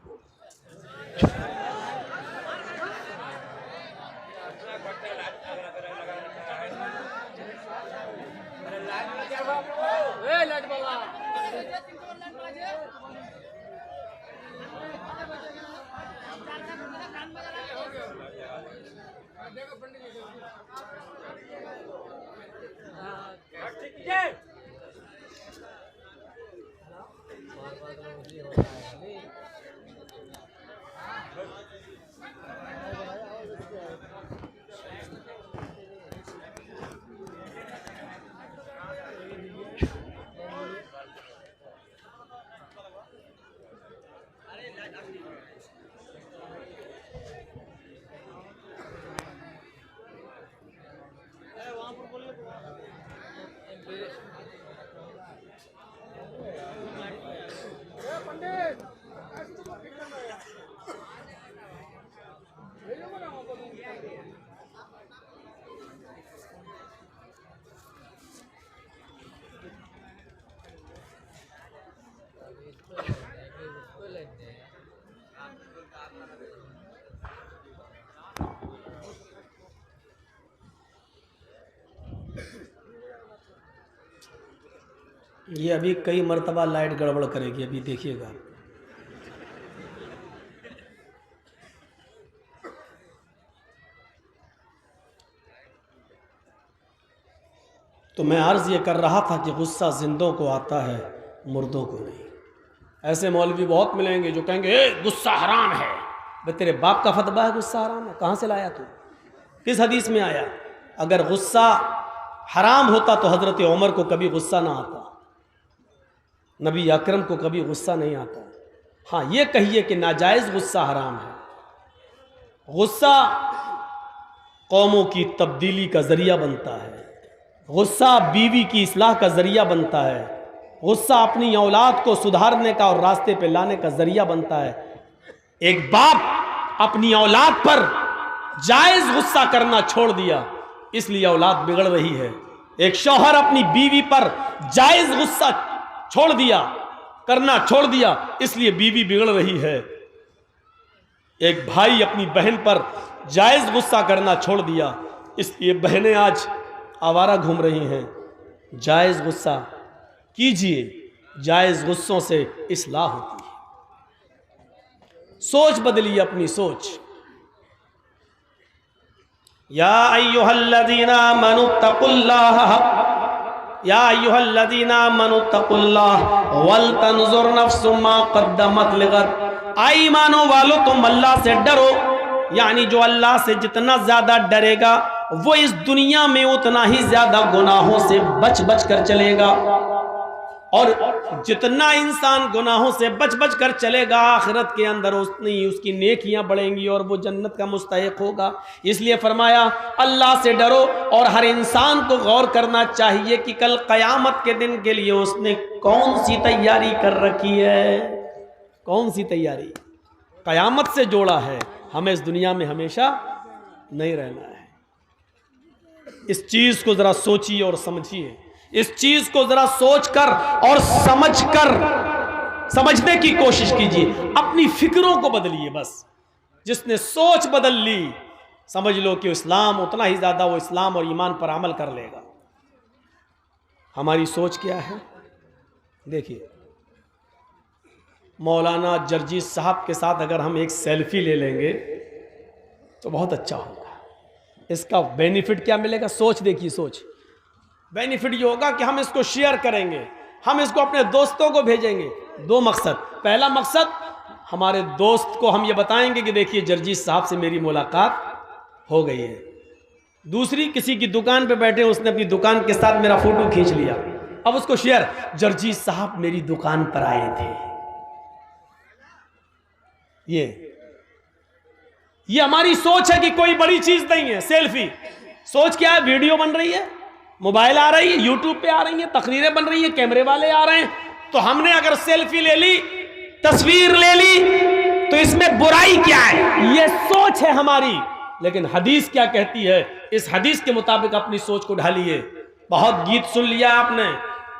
یہ ابھی کئی مرتبہ لائٹ گڑبڑ کرے گی، ابھی دیکھیے گا۔ تو میں عرض یہ کر رہا تھا کہ غصہ زندوں کو آتا ہے، مردوں کو نہیں۔ ایسے مولوی بہت ملیں گے جو کہیں گے اے غصہ حرام ہے۔ بھئی تیرے باپ کا فتویٰ ہے غصہ حرام ہے؟ کہاں سے لایا تو؟ کس حدیث میں آیا؟ اگر غصہ حرام ہوتا تو حضرت عمر کو کبھی غصہ نہ آتا، نبی اکرم کو کبھی غصہ نہیں آتا۔ ہاں یہ کہیے کہ ناجائز غصہ حرام ہے۔ غصہ قوموں کی تبدیلی کا ذریعہ بنتا ہے، غصہ بیوی کی اصلاح کا ذریعہ بنتا ہے، غصہ اپنی اولاد کو سدھارنے کا اور راستے پہ لانے کا ذریعہ بنتا ہے۔ ایک باپ اپنی اولاد پر جائز غصہ کرنا چھوڑ دیا، اس لیے اولاد بگڑ رہی ہے۔ ایک شوہر اپنی بیوی پر جائز غصہ کرنا چھوڑ دیا، اس لیے بیوی بگڑ رہی ہے۔ ایک بھائی اپنی بہن پر جائز غصہ کرنا چھوڑ دیا، اس لیے بہنیں آج آوارہ گھوم رہی ہیں۔ جائز غصہ کیجئے، جائز غصوں سے اصلاح ہوتی ہے۔ سوچ بدلیے، اپنی سوچ۔ یا ایھا الذین آمنوا اتقوا اللہ، یا ایھا الذین آمنوا اتقوا اللہ ولتنظر نفس ما قدمت لغد۔ اے ایمانوں والو تم اللہ سے ڈرو، یعنی جو اللہ سے جتنا زیادہ ڈرے گا وہ اس دنیا میں اتنا ہی زیادہ گناہوں سے بچ کر چلے گا، اور جتنا انسان گناہوں سے بچ کر چلے گا آخرت کے اندر اتنی اس کی نیکیاں بڑھیں گی اور وہ جنت کا مستحق ہوگا۔ اس لیے فرمایا اللہ سے ڈرو، اور ہر انسان کو غور کرنا چاہیے کہ کل قیامت کے دن کے لیے اس نے کون سی تیاری کر رکھی ہے، کون سی تیاری قیامت سے جوڑا ہے۔ ہمیں اس دنیا میں ہمیشہ نہیں رہنا ہے۔ اس چیز کو ذرا سوچیے اور سمجھیے، اس چیز کو ذرا سوچ کر اور سمجھنے کی کوشش کیجیے۔ اپنی فکروں کو بدلیے۔ بس جس نے سوچ بدل لی، سمجھ لو کہ اسلام اتنا ہی زیادہ وہ اسلام اور ایمان پر عمل کر لے گا۔ ہماری سوچ کیا ہے؟ دیکھیے، مولانا جرجیس صاحب کے ساتھ اگر ہم ایک سیلفی لے لیں گے تو بہت اچھا ہوگا۔ اس کا بینیفٹ کیا ملے گا؟ سوچ دیکھیے، سوچ۔ بینیفٹ یہ ہوگا کہ ہم اس کو شیئر کریں گے، ہم اس کو اپنے دوستوں کو بھیجیں گے۔ دو مقصد، پہلا مقصد ہمارے دوست کو ہم یہ بتائیں گے کہ دیکھیے جرجیس صاحب سے میری ملاقات ہو گئی ہے۔ دوسری، کسی کی دکان پہ بیٹھے اس نے اپنی دکان کے ساتھ میرا فوٹو کھینچ لیا، اب اس کو شیئر، جرجیس صاحب میری دکان پر آئے تھے۔ یہ ہماری سوچ ہے کہ کوئی بڑی چیز نہیں ہے سیلفی۔ سوچ کیا ہے؟ ویڈیو بن رہی ہے، موبائل آ رہی ہے، یوٹیوب پہ آ رہی ہیں، تقریریں بن رہی ہیں، کیمرے والے آ رہے ہیں، تو ہم نے اگر سیلفی لے لی، تصویر لے لی، تو اس میں برائی کیا ہے؟ یہ سوچ ہے ہماری۔ لیکن حدیث کیا کہتی ہے؟ اس حدیث کے مطابق اپنی سوچ کو ڈھالیے۔ بہت گیت سن لیا آپ نے،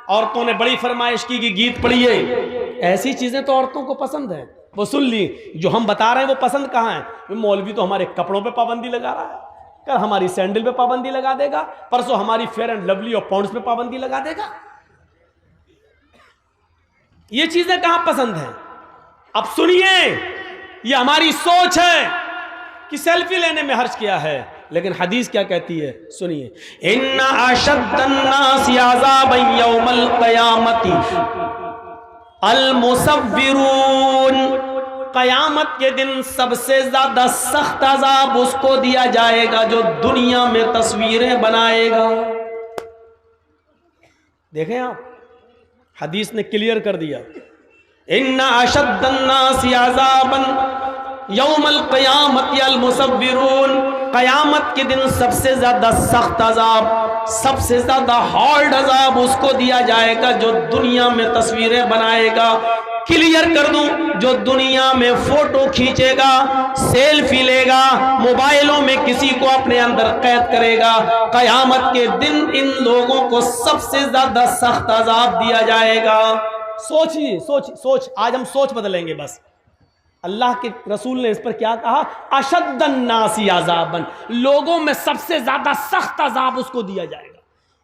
عورتوں نے بڑی فرمائش کی کہ گیت پڑھیے۔ ایسی چیزیں تو عورتوں کو پسند ہیں، وہ سن لی۔ جو ہم بتا رہے ہیں وہ پسند کہاں ہے؟ مولوی تو ہمارے کپڑوں پہ پابندی لگا رہا ہے، کل ہماری سینڈل پہ پابندی لگا دے گا، پرسوں ہماری فیئر اینڈ لولی اور پاؤنڈز پہ پابندی لگا دے گا۔ یہ چیزیں کہاں پسند ہیں؟ اب سنیے، یہ ہماری سوچ ہے کہ سیلفی لینے میں حرج کیا ہے، لیکن حدیث کیا کہتی ہے؟ سنیے، ان اشد الناس عذابا یوم القیامت المصورون، قیامت کے دن سب سے زیادہ سخت عذاب اس کو دیا جائے گا جو دنیا میں تصویریں بنائے گا۔ دیکھیں آپ، حدیث نے کلیئر کر دیا، ان اشد الناس عذابا یوم القیامت المصورون، قیامت کے دن سب سے زیادہ سخت عذاب، سب سے زیادہ ہارڈ عذاب اس کو دیا جائے گا جو دنیا میں تصویریں بنائے گا۔ کلیئر کر دوں، جو دنیا میں فوٹو کھینچے گا، سیلفی لے گا، موبائلوں میں کسی کو اپنے اندر قید کرے گا، قیامت کے دن ان لوگوں کو سب سے زیادہ سخت عذاب دیا جائے گا۔ سوچیے، سوچ، آج ہم سوچ بدلیں گے۔ بس اللہ کے رسول نے اس پر کیا کہا؟ اشد الناس عذابا، لوگوں میں سب سے زیادہ سخت عذاب اس کو دیا جائے گا۔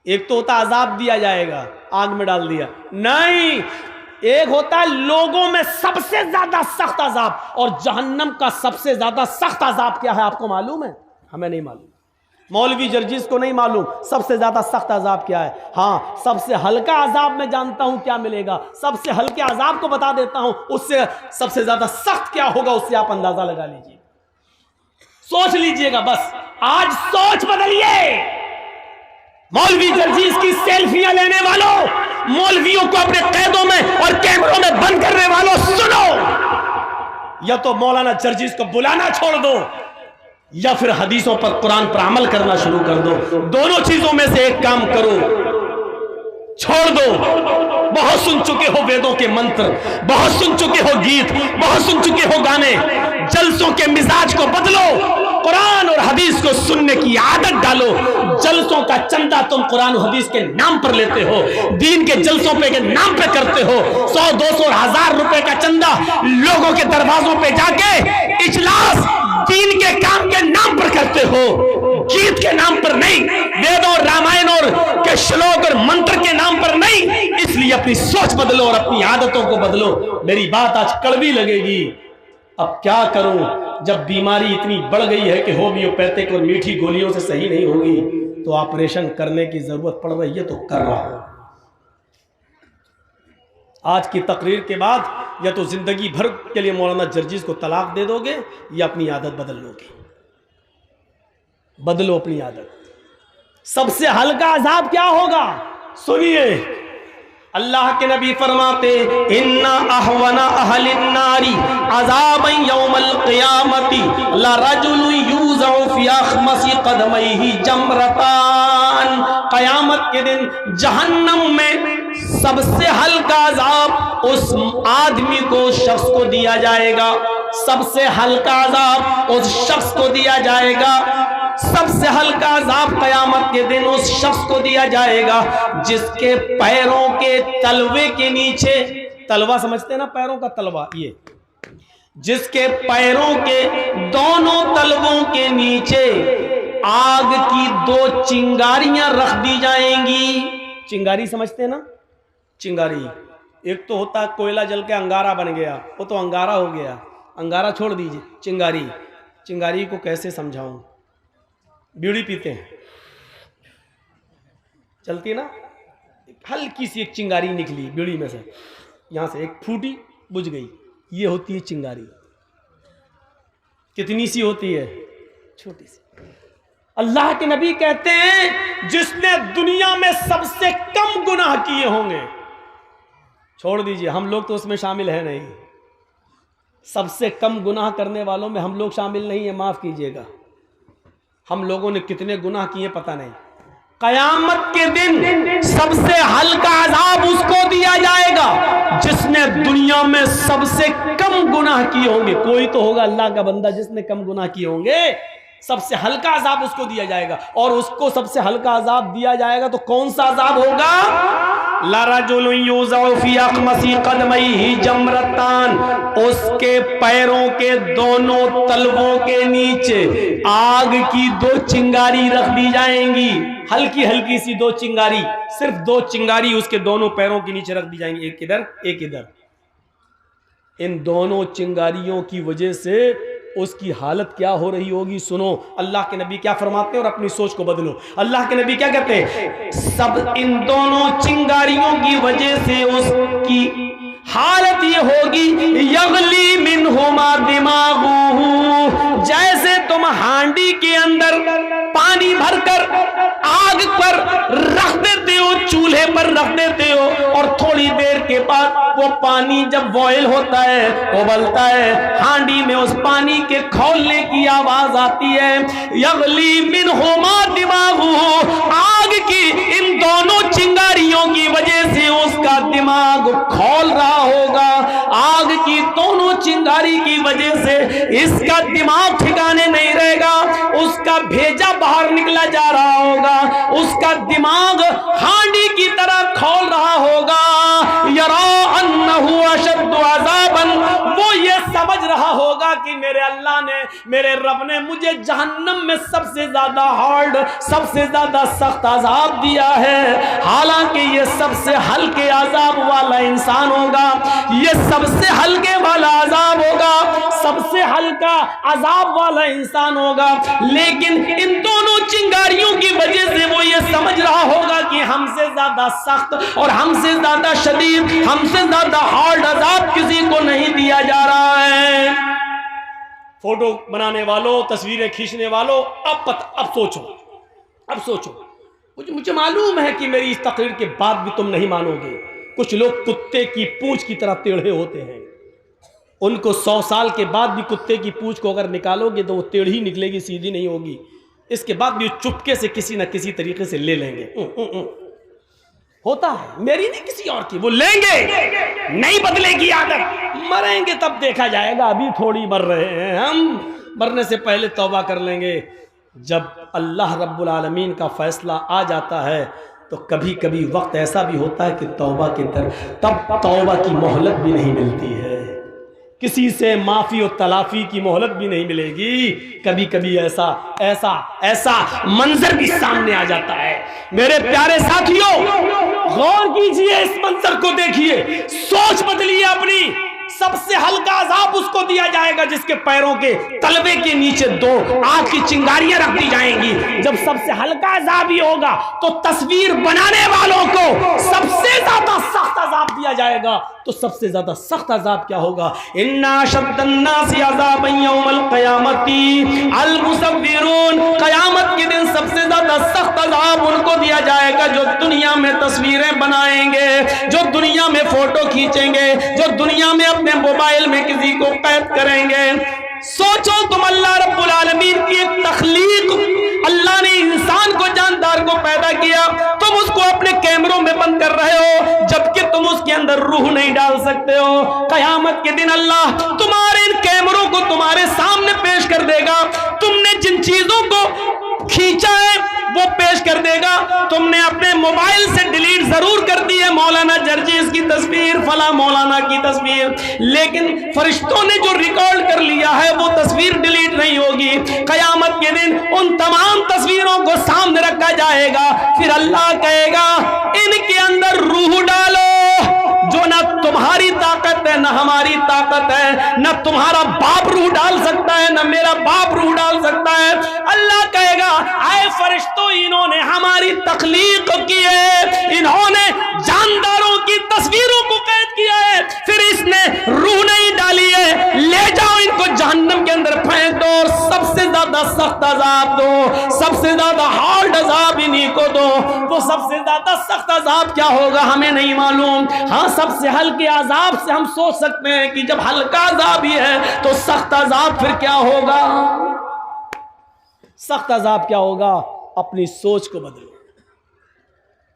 ایک تو ہوتا عذاب دیا جائے گا، آگ میں ڈال دیا، نہیں، ایک ہوتا ہے لوگوں میں سب سے زیادہ سخت عذاب، اور جہنم کا سب سے زیادہ سخت عذاب کیا ہے آپ کو معلوم ہے؟ ہمیں نہیں معلوم، مولوی جرجیز کو نہیں معلوم سب سے زیادہ سخت عذاب کیا ہے۔ ہاں سب سے ہلکا عذاب میں جانتا ہوں کیا ملے گا، سب سے ہلکے عذاب کو بتا دیتا ہوں، اس سے سب سے زیادہ سخت کیا ہوگا اس سے آپ اندازہ لگا لیجئے، سوچ لیجئے گا بس۔ آج سوچ بدلیے، مولوی جرجیز کی سیلفیاں لینے والوں، مولویوں کو اپنے قیدوں میں اور کیمروں میں بند کرنے والوں، سنو، یا تو مولانا جرجیز کو بلانا چھوڑ دو یا پھر حدیثوں پر، قرآن پر عمل کرنا شروع کر دو، دونوں چیزوں میں سے ایک کام کرو، چھوڑ دو۔ بہت سن چکے ہو ویدوں کے منتر، بہت سن چکے ہو گیت، بہت سن چکے ہو گانے، جلسوں کے مزاج کو بدلو، قرآن اور حدیث کو سننے کی عادت ڈالو۔ جلسوں کا چندہ تم قرآن و حدیث کے نام پر لیتے ہو، دین کے جلسوں پہ کے نام پہ کرتے ہو، 100 200 1000 روپے کا چندہ لوگوں کے دروازوں پہ جا کے اجلاس دین کے کام کے نام پر کرتے ہو، گیت کے نام پر نہیں، وید اور رامائن اور کے شلوک اور منتر کے نام پر نہیں۔ اس لیے اپنی سوچ بدلو اور اپنی عادتوں کو بدلو۔ میری بات آج کڑوی لگے گی، اب کیا کروں جب بیماری اتنی بڑھ گئی ہے کہ ہومیوپیتھک اور میٹھی گولیوں سے صحیح نہیں ہوگی تو آپریشن کرنے کی ضرورت پڑ رہی ہے تو کر رہا ہوں۔ آج کی تقریر کے بعد یا تو زندگی بھر کے لیے مولانا جرجیز کو طلاق دے دو گے یا اپنی عادت بدل لو گے۔ بدلو اپنی عادت۔ سب سے ہلکا عذاب کیا ہوگا سنیے، اللہ کے نبی فرماتے ان احون اہل النار عذابا یوم القیامت لرجل یوزع فی اخمص قدمیہ جمرتان، قیامت کے دن جہنم میں سب سے ہلکا عذاب اس آدمی کو، شخص کو دیا جائے گا، سب سے ہلکا عذاب اس شخص کو دیا جائے گا، سب سے ہلکا عذاب قیامت کے دن اس شخص کو دیا جائے گا جس کے پیروں کے تلوے کے نیچے، تلوا سمجھتے ہیں نا، پیروں کا تلوا، یہ جس کے پیروں کے دونوں تلووں کے نیچے آگ کی 2 چنگاریاں رکھ دی جائیں گی۔ چنگاری سمجھتے ہیں نا، چنگاری، ایک تو ہوتا کوئلہ جل کے انگارہ بن گیا، وہ تو انگارہ ہو گیا، انگارہ چھوڑ دیجئے، چنگاری، چنگاری کو کیسے سمجھاؤں؟ بیڑی پیتے ہیں، چلتی نا، ہلکی سی ایک چنگاری نکلی بیڑی میں سے، یہاں سے ایک پھوٹی بجھ گئی، یہ ہوتی ہے چنگاری۔ کتنی سی ہوتی ہے؟ چھوٹی سی۔ اللہ کے نبی کہتے ہیں جس نے دنیا میں سب سے کم گناہ کیے ہوں گے، چھوڑ دیجئے ہم لوگ تو اس میں شامل ہیں نہیں، سب سے کم گناہ کرنے والوں میں ہم لوگ شامل نہیں ہیں، معاف کیجئے گا، ہم لوگوں نے کتنے گناہ کیے پتہ نہیں۔ قیامت کے دن سب سے ہلکا عذاب اس کو دیا جائے گا جس نے دنیا میں سب سے کم گناہ کیے ہوں گے۔ کوئی تو ہوگا اللہ کا بندہ جس نے کم گناہ کیے ہوں گے، سب سے ہلکا عذاب اس کو دیا جائے گا، اور اس کو سب سے ہلکا عذاب دیا جائے گا تو کون سا عذاب ہوگا؟ لَرَجُلٌ يُوزَعُ فِي أَخْمَصِ قَدْمَيْهِ جَمْرَتَانِ، اس کے پیروں کے دونوں تلووں کے نیچے آگ کی 2 چنگاری رکھ دی جائیں گی، ہلکی ہلکی سی 2 چنگاری، صرف 2 چنگاری اس کے دونوں پیروں کے نیچے رکھ دی جائیں گی، ایک ادھر ایک ادھر۔ ان دونوں چنگاریوں کی وجہ سے اس کی حالت کیا ہو رہی ہوگی سنو، اللہ کے نبی کیا فرماتے ہیں اور اپنی سوچ کو بدلو۔ اللہ کے نبی کیا کہتے ہیں؟ سب ان دونوں چنگاریوں کی وجہ سے اس کی حالت یہ ہوگی یغلی منہما دماغہ، جیسے تم ہانڈی کے اندر پانی بھر کر آگ پر رکھ دیتے ہو، چولہے پر رکھ دیتے ہو، اور تھوڑی دیر کے بعد وہ پانی جب بوائل ہوتا ہے، ابلتا ہے، ہانڈی میں اس پانی کے کھولنے کی آواز آتی ہے، یغلی منہما دماغہ، آگ کی ان دونوں چنگاریوں کی وجہ سے اس کا دماغ کھول رہا ہوگا، آگ کی دونوں چنگاری کی وجہ سے اس کا دماغ ٹھکانے نہیں رہے گا، اس کا بھیجا باہر نکلا جا رہا ہوگا، اس کا دماغ ہانڈی کی طرح کھول رہا ہوگا، یرا انہ اشد عذابا، وہ یہ سمجھ رہا ہوگا ہوگا کہ میرے اللہ نے, میرے رب نے مجھے جہنم میں سب سے زیادہ ہارڈ, سب سے زیادہ سخت عذاب دیا ہے, حالانکہ یہ سب سے ہلکے عذاب والا انسان ہوگا, یہ سب سے ہلکے والا عذاب ہوگا, سب سے ہلکا عذاب والا انسان ہوگا, لیکن ان دونوں چنگاریوں کی وجہ سے وہ یہ سمجھ رہا ہوگا کہ ہم سے زیادہ سخت اور ہم سے زیادہ شدید, ہم سے زیادہ ہارڈ عذاب کسی کو نہیں دیا جا رہا ہے. فوٹو بنانے والوں, تصویریں کھینچنے والوں, اب سوچو, مجھے معلوم ہے کہ میری اس تقریر کے بعد بھی تم نہیں مانو گے. کچھ لوگ کتے کی پونچھ کی طرح ٹیڑھے ہوتے ہیں, ان کو 100 سال کے بعد بھی کتے کی پونچھ کو اگر نکالو گے تو وہ ٹیڑھی نکلے گی, سیدھی نہیں ہوگی. اس کے بعد بھی چپکے سے کسی نہ کسی طریقے سے لے لیں گے. ہوتا ہے, میری نہیں کسی اور کی, وہ لیں گے, نہیں بدلے گی عادت. مریں گے تب دیکھا جائے گا, ابھی تھوڑی مر رہے ہیں ہم, مرنے سے پہلے توبہ کر لیں گے. جب اللہ رب العالمین کا فیصلہ آ جاتا ہے تو کبھی کبھی وقت ایسا بھی ہوتا ہے کہ توبہ کے تب توبہ کی مہلت بھی نہیں ملتی ہے, کسی سے معافی و تلافی کی مہلت بھی نہیں ملے گی. کبھی کبھی ایسا منظر بھی سامنے آ جاتا ہے. میرے پیارے ساتھیوں, غور کیجئے, اس منظر کو دیکھیے, سوچ بدلیے اپنی. سب سے ہلکا عذاب اس کو دیا جائے گا جس کے پیروں کے تلوے کے نیچے 2 آگ کی چنگاریاں رکھ دی جائیں گی. جب سب سے ہلکا عذاب ہی ہوگا تو تصویر بنانے والوں کو سب سے زیادہ سخت عذاب دیا جائے گا. تو سب سے زیادہ سخت عذاب کیا ہوگا؟ اِنَّا شَدَّ النَّاسِ عَذَابًا يَوْمَ الْقِيَامَةِ الْمُصَوِّرُونَ. قیامت کے دن سب سے زیادہ سخت عذاب ان کو دیا جائے گا جو دنیا میں تصویریں بنائیں گے, جو دنیا میں فوٹو کھینچیں گے, جو دنیا میں اپنے موبائل میں کسی کو قید کریں گے. سوچو تم اللہ رب العالمین کی ایک تخلیق, اللہ نے انسان کو, جاندار کو پیدا کیا, تم اس کو اپنے کیمروں میں بند کر رہے ہو جبکہ تم اس کے اندر روح نہیں ڈال سکتے ہو. قیامت کے دن اللہ تمہارے ان کیمروں کو تمہارے سامنے پیش کر دے گا. تم نے جن چیزوں کو کھینچا ہے وہ پیش کر دے گا. تم نے اپنے موبائل سے ڈیلیٹ ضرور کر دی ہے مولانا جرجیز کی تصویر, فلاں مولانا کی تصویر, لیکن فرشتوں نے جو ریکارڈ کر لیا ہے وہ تصویر ڈیلیٹ نہیں ہوگی. قیامت کے دن ان تمام تصویروں کو سامنے رکھا جائے گا. پھر اللہ کہے گا ان کے اندر روح ڈالو, جو نہ تمہاری طاقت ہے نہ ہماری طاقت ہے, نہ تمہارا باپ روح ڈال سکتا ہے نہ میرا باپ روح ڈال سکتا ہے. اللہ کہے گا اے فرشتوں, انہوں نے ہماری تخلیق کی ہے, انہوں نے جانداروں کی تصویروں کو قید کیا ہے, پھر اس نے روح نہیں ڈالی ہے, لے جاؤ ان کو جہنم کے اندر پھینک دو اور سب سے زیادہ سخت عذاب دو, سب سے زیادہ ہارڈ عذاب انہی کو دو. وہ سب سے زیادہ سخت عذاب کیا ہوگا ہمیں نہیں معلوم. ہاں, سب سے ہلکے عذاب سے ہم سوچ سکتے ہیں کہ جب ہلکا عذاب ہی ہے تو سخت عذاب پھر کیا ہوگا. سخت عذاب کیا ہوگا؟ اپنی سوچ کو بدلو.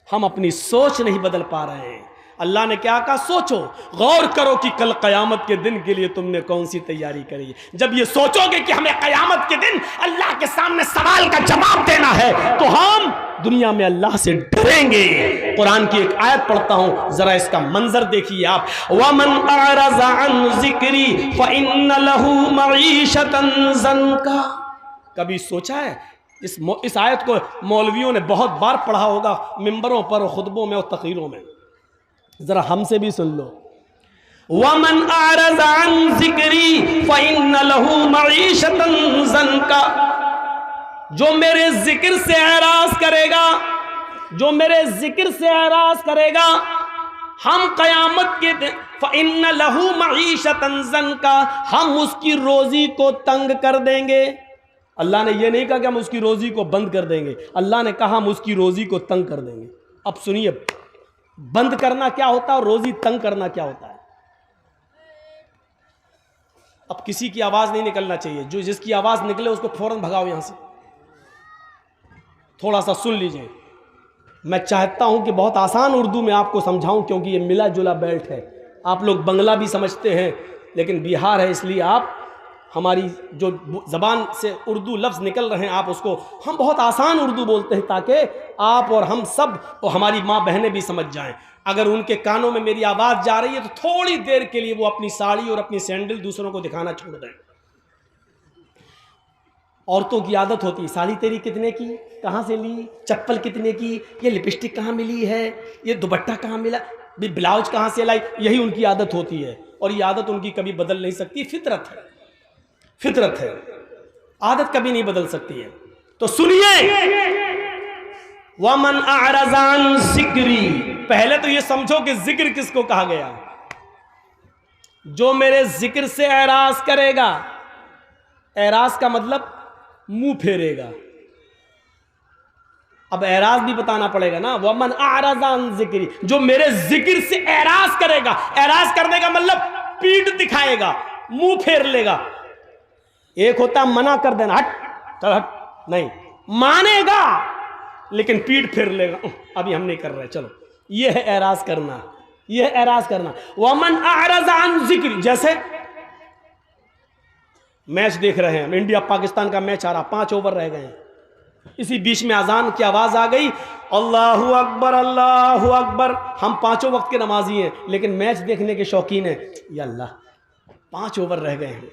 ہم اپنی سوچ نہیں بدل پا رہے ہیں. اللہ نے کیا کہا؟ سوچو, غور کرو کہ کل قیامت کے دن کے لیے تم نے کون سی تیاری کری. جب یہ سوچو گے کہ ہمیں قیامت کے دن اللہ کے سامنے سوال کا جواب دینا ہے تو ہم دنیا میں اللہ سے ڈریں گے. قرآن کی ایک آیت پڑھتا ہوں, ذرا اس کا منظر دیکھیے آپ. وَمَنْ أَعْرَضَ عَنْ ذِكْرِي فَإِنَّ لَهُ مَعِيشَةً ضَنْكًا. کبھی سوچا ہے اس آیت کو مولویوں نے بہت بار پڑھا ہوگا ممبروں پر, خطبوں میں اور تقریروں میں. ذرا ہم سے بھی سن لو. وَمَنْ أَعْرَضَ عَنْ ذِكْرِي فَإِنَّ لَهُ مَعِيشَةً ضَنْكًا. جو میرے ذکر سے اعراض کرے گا, جو میرے ذکر سے اعراض کرے گا, ہم قیامت کے دن فَإِنَّ لَهُ مَعِيشَةً ضَنْكًا, ہم اس کی روزی کو تنگ کر دیں گے. اللہ نے یہ نہیں کہا کہ ہم اس کی روزی کو بند کر دیں گے, اللہ نے کہا ہم اس کی روزی کو تنگ کر دیں گے. اب سنیے, بند کرنا کیا ہوتا ہے اور روزی تنگ کرنا کیا ہوتا ہے. اب کسی کی آواز نہیں نکلنا چاہیے, جو جس کی آواز نکلے اس کو فوراً بھگاؤ یہاں سے. تھوڑا سا سن لیجئے. میں چاہتا ہوں کہ بہت آسان اردو میں آپ کو سمجھاؤں, کیونکہ یہ ملا جلا بیلٹ ہے. آپ لوگ بنگلہ بھی سمجھتے ہیں لیکن بہار ہے, اس لیے آپ ہماری جو زبان سے اردو لفظ نکل رہے ہیں آپ اس کو ہم بہت آسان اردو بولتے ہیں تاکہ آپ اور ہم سب اور ہماری ماں بہنیں بھی سمجھ جائیں. اگر ان کے کانوں میں میری آواز جا رہی ہے تو تھوڑی دیر کے لیے وہ اپنی ساڑی اور اپنی سینڈل دوسروں کو دکھانا چھوڑ دیں. عورتوں کی عادت ہوتی ہے ساڑی تیری کتنے کی، کہاں سے لی، چپل کتنے کی، یہ لپسٹک کہاں ملی ہے، یہ دوپٹہ کہاں ملا، بلاؤز کہاں سے لائی، یہی ان کی عادت ہوتی ہے، اور یہ عادت ان کی کبھی بدل نہیں سکتی، فطرت ہے، فطرت ہے، عادت کبھی نہیں بدل سکتی ہے۔ تو سنیے، وَمَنْ أَعْرَضَ عَنْ ذِكْرِي، پہلے تو یہ سمجھو کہ ذکر کس کو کہا گیا، جو میرے ذکر سے اعراض کرے گا، اعراض کا مطلب منہ پھیرے گا، اب اعراض بھی بتانا پڑے گا نا، وَمَنْ أَعْرَضَ عَنْ ذِكْرِي، جو میرے ذکر سے اعراض کرے گا، اعراض کرنے کا مطلب پیٹھ دکھائے گا، منہ پھیر لے گا، ایک ہوتا منع کر دینا، ہٹ چل ہٹ، نہیں، مانے گا لیکن پیٹھ پھیر لے گا، ابھی ہم نہیں کر رہے چلو، یہ ہے اعراض کرنا، یہ ہے اعراض کرنا۔ وَمَنْ أَعْرَضَ عَنْ ذِكْرِي، جیسے میچ دیکھ رہے ہیں، انڈیا پاکستان کا میچ آ رہا، 5 اوور رہ گئے ہیں، اسی بیچ میں اذان کی آواز آ گئی، اللہ اکبر اللہ اکبر، ہم 5 وقت کے نمازی ہیں لیکن میچ دیکھنے کے شوقین ہیں، یا اللہ 5 اوور رہ گئے ہیں،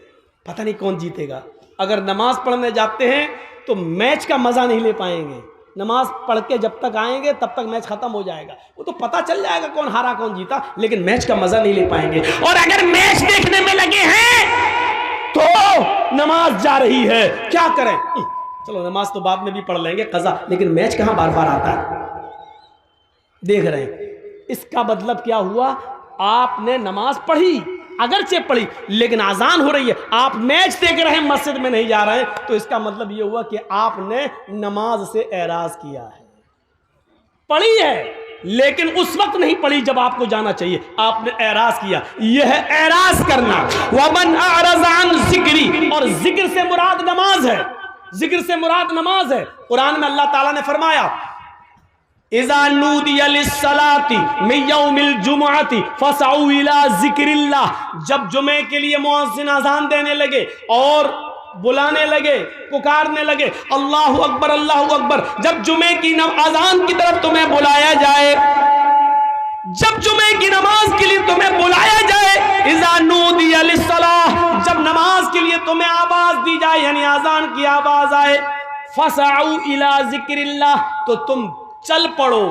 پتہ نہیں کون جیتے گا۔ اگر نماز پڑھنے جاتے ہیں تو میچ کا مزہ نہیں لے پائیں گے، نماز پڑھ کے جب تک آئیں گے تب تک میچ ختم ہو جائے گا، وہ تو پتہ چل جائے گا کون ہارا کون جیتا، لیکن میچ کا مزہ نہیں لے پائیں گے۔ اور اگر میچ دیکھنے میں لگے ہیں تو نماز جا رہی ہے، کیا کریں، چلو نماز تو بعد میں بھی پڑھ لیں گے قضا، لیکن میچ کہاں بار بار آتا ہے، دیکھ رہے ہیں۔ اس کا مطلب کیا ہوا، آپ نے نماز پڑھی، اگرچہ پڑھی لیکن اذان ہو رہی ہے، آپ میچ دیکھ رہے ہیں، مسجد میں نہیں جا رہے ہیں، تو اس کا مطلب یہ ہوا کہ آپ نے نماز سے اعراض کیا ہے، پڑھی ہے لیکن اس وقت نہیں پڑھی جب آپ کو جانا چاہیے، آپ نے اعراض کیا، یہ ہے اعراض کرنا۔ وَمَنْ أَعْرَضَ عَنْ ذِكْرِي، اور ذکر سے مراد نماز ہے، ذکر سے مراد نماز ہے۔ قرآن میں اللہ تعالیٰ نے فرمایا اِذَا نُودِيَ لِلصَّلَاةِ مِن يَوْمِ الْجُمُعَةِ فَاسْعَوْا إِلَىٰ ذِكْرِ اللَّهِ، جب جمعے کے لیے مؤذن اذان دینے لگے اور بلانے لگے، پکارنے لگے، اللہ اکبر اللہ اکبر، جب جمعے کی اذان کی طرف تمہیں بلایا جائے، جب جمعے کی نماز کے لیے تمہیں بلایا جائے، اِذَا نُودِيَ لِلصَّلَاةِ، جب نماز کے لیے تمہیں آواز دی جائے، یعنی اذان کی آواز آئے، فَاسْعَوْا إِلَىٰ ذِكْرِ اللَّهِ، تو تم چل پڑو،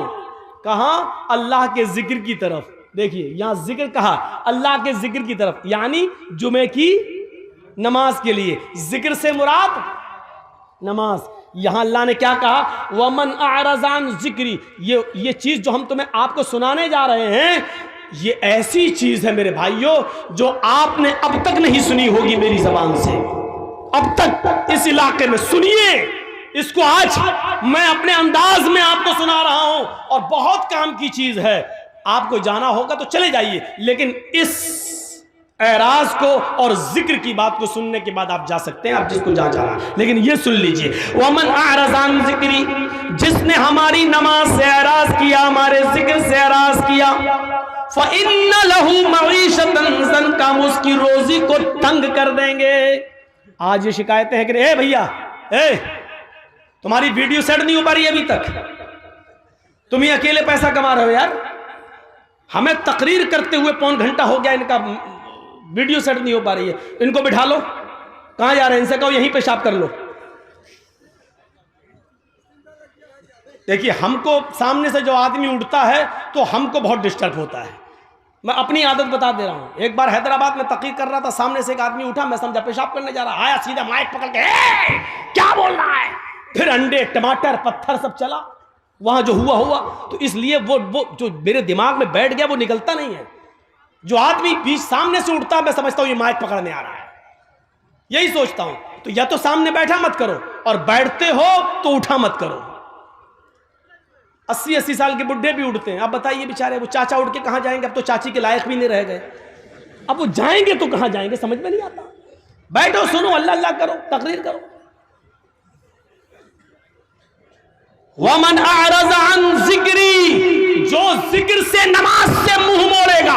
کہاں، اللہ کے ذکر کی طرف۔ دیکھیے یہاں ذکر کہا، اللہ کے ذکر کی طرف، یعنی جمعے کی نماز کے لیے، ذکر سے مراد نماز۔ یہاں اللہ نے کیا کہا، وَمَنْ أَعْرَضَ عَنْ ذِكْرِي، یہ چیز جو ہم تمہیں آپ کو سنانے جا رہے ہیں، یہ ایسی چیز ہے میرے بھائیوں جو آپ نے اب تک نہیں سنی ہوگی میری زبان سے، اب تک اس علاقے میں، سنیے اس کو، آج میں اپنے انداز میں آپ کو سنا رہا ہوں، اور بہت کام کی چیز ہے، آپ کو جانا ہوگا تو چلے جائیے، لیکن اس اعراض کو اور ذکر کی بات کو سننے کے بعد آپ جا سکتے ہیں، آپ جس کو جہاں جانا، لیکن یہ سن لیجئے، وَمَنْ أَعْرَضَ عَنْ ذِكْرِي، جس نے ہماری نماز سے اعراض کیا، ہمارے ذکر سے اعراض کیا، فَإِنَّ لَهُ مَعِيشَةً ضَنْكَ، ہم اس کی روزی کو تنگ کر دیں گے۔ آج یہ شکایتیں ہیں کہ اے بھیا، تمہاری ویڈیو سیٹ نہیں ہو پا رہی ابھی تک، تم ہی اکیلے پیسہ کما رہے ہو یار، ہمیں تقریر کرتے ہوئے 1.25 گھنٹہ ہو گیا، ان کا ویڈیو سیٹ نہیں ہو پا رہی ہے، ان کو بٹھا لو، کہاں جا رہے ہیں، ان سے کہو یہیں پیشاب کر لو۔ دیکھیے ہم کو سامنے سے جو آدمی اٹھتا ہے تو ہم کو بہت ڈسٹرب ہوتا ہے، میں اپنی عادت بتا دے رہا ہوں۔ ایک بار حیدرآباد میں تقریر کر رہا تھا، سامنے سے ایک آدمی اٹھا، میں سمجھا پیشاب کرنے جا رہا، آیا سیدھا مائک پکڑ کے کیا بول رہا ہے، پھر انڈے ٹماٹر پتھر سب چلا، وہاں جو ہوا، تو اس لیے وہ جو میرے دماغ میں بیٹھ گیا وہ نکلتا نہیں ہے۔ جو آدمی بیچ سامنے سے اٹھتا میں سمجھتا ہوں یہ مائک پکڑنے آ رہا ہے، یہی سوچتا ہوں، تو یا تو سامنے بیٹھا مت کرو، اور بیٹھتے ہو تو اٹھا مت کرو۔ 80 سال کے بڈھے بھی اٹھتے ہیں، اب بتائیے بیچارے وہ چاچا اٹھ کے کہاں جائیں گے، اب تو چاچی کے لائق بھی نہیں رہ گئے، اب وہ جائیں گے تو کہاں جائیں گے، سمجھ میں نہیں آتا۔ بیٹھو، سنو، اللہ اللہ کرو، تقریر کرو۔ وَمَنْ أَعْرَضَ عَنْ ذِكْرِي، جو ذکر سے نماز سے منہ موڑے گا،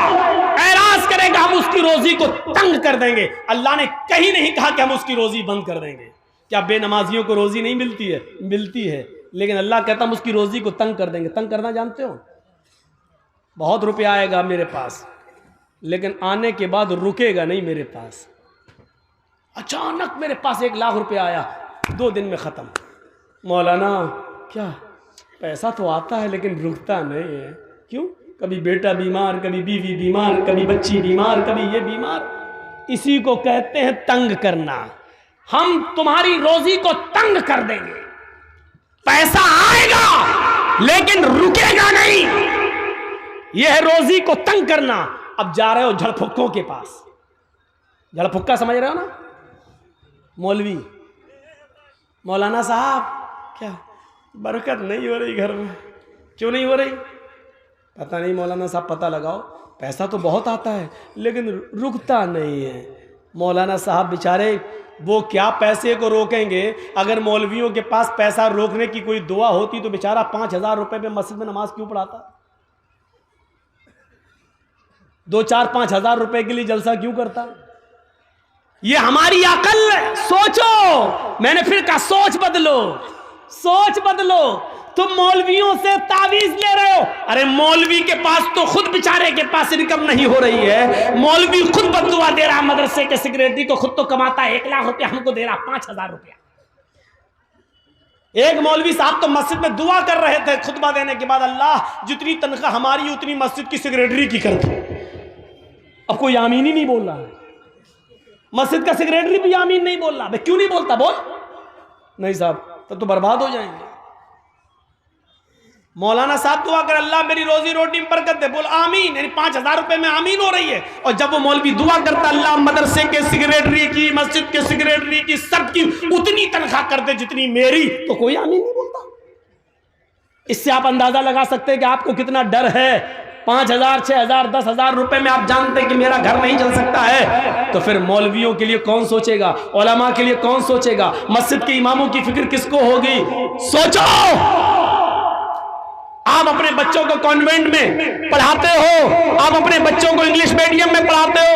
اعراض کرے گا، ہم اس کی روزی کو تنگ کر دیں گے۔ اللہ نے کہیں نہیں کہا کہ ہم اس کی روزی بند کر دیں گے۔ کیا بے نمازیوں کو روزی نہیں ملتی ہے؟ ملتی ہے، لیکن اللہ کہتا ہم اس کی روزی کو تنگ کر دیں گے۔ تنگ کرنا جانتے ہو؟ بہت روپیہ آئے گا میرے پاس، لیکن آنے کے بعد رکے گا نہیں میرے پاس۔ اچانک میرے پاس 1 لاکھ روپیہ آیا، 2 دن میں ختم. مولانا کیا پیسہ تو آتا ہے لیکن رکتا نہیں ہے, کیوں؟ کبھی بیٹا بیمار, کبھی بیوی بیمار, کبھی بچی بیمار, کبھی یہ بیمار. اسی کو کہتے ہیں تنگ کرنا. ہم تمہاری روزی کو تنگ کر دیں گے, پیسہ آئے گا لیکن رکے گا نہیں. یہ ہے روزی کو تنگ کرنا. اب جا رہے ہو جھڑ پھکوں کے پاس. جھڑ پھکا سمجھ رہے ہو نا؟ مولوی, مولانا صاحب کیا برکت نہیں ہو رہی گھر میں. کیوں نہیں ہو رہی؟ پتہ نہیں مولانا صاحب, پتہ لگاؤ. پیسہ تو بہت آتا ہے لیکن رکتا نہیں ہے. مولانا صاحب بیچارے وہ کیا پیسے کو روکیں گے؟ اگر مولویوں کے پاس پیسہ روکنے کی کوئی دعا ہوتی تو بیچارہ 5,000 روپے میں مسجد میں نماز کیوں پڑھاتا؟ 2-4-5 ہزار روپے کے لیے جلسہ کیوں کرتا؟ یہ ہماری عقل. سوچو, میں نے پھر کہا سوچ بدلو, سوچ بدلو. تم مولویوں سے تعویذ لے رہے ہو. ارے مولوی کے پاس تو خود بیچارے کے پاس انکم نہیں ہو رہی ہے. مولوی خود بددعا دے رہا مدرسے کے سیکریٹری کو, خود تو کماتا ہے 1 لاکھ روپیہ, ہم کو دے رہا 5,000 روپیہ. ایک مولوی صاحب تو مسجد میں دعا کر رہے تھے خطبہ دینے کے بعد, اللہ جتنی تنخواہ ہماری اتنی مسجد کی سیکریٹری کی کر دو. اب کوئی آمین ہی نہیں بول رہا ہے. مسجد کا سیکریٹری بھی آمین نہیں بول رہا. کیوں نہیں بولتا؟ بول. نہیں صاحب تب تو برباد ہو جائیں گے. مولانا صاحب دعا کر اللہ میری روزی روٹی میں برکت دے, بول آمین. یعنی 5,000 روپے میں آمین ہو رہی ہے. اور جب وہ مولوی دعا کرتا اللہ مدرسے کے سیکریٹری کی, مسجد کے سیکریٹری کی, سب کی اتنی تنخواہ کر دے جتنی میری, تو کوئی آمین نہیں بولتا. اس سے آپ اندازہ لگا سکتے ہیں کہ آپ کو کتنا ڈر ہے. 5,000 6,000 10,000 روپے میں آپ جانتے ہیں کہ میرا گھر نہیں چل سکتا ہے, تو پھر مولویوں کے لیے کون سوچے گا؟ علماء کے لیے کون سوچے گا؟ مسجد کے اماموں کی فکر کس کو ہوگی؟ سوچو. آپ اپنے بچوں کو کانوینٹ میں پڑھاتے ہو, آپ اپنے بچوں کو انگلش میڈیم میں پڑھاتے ہو.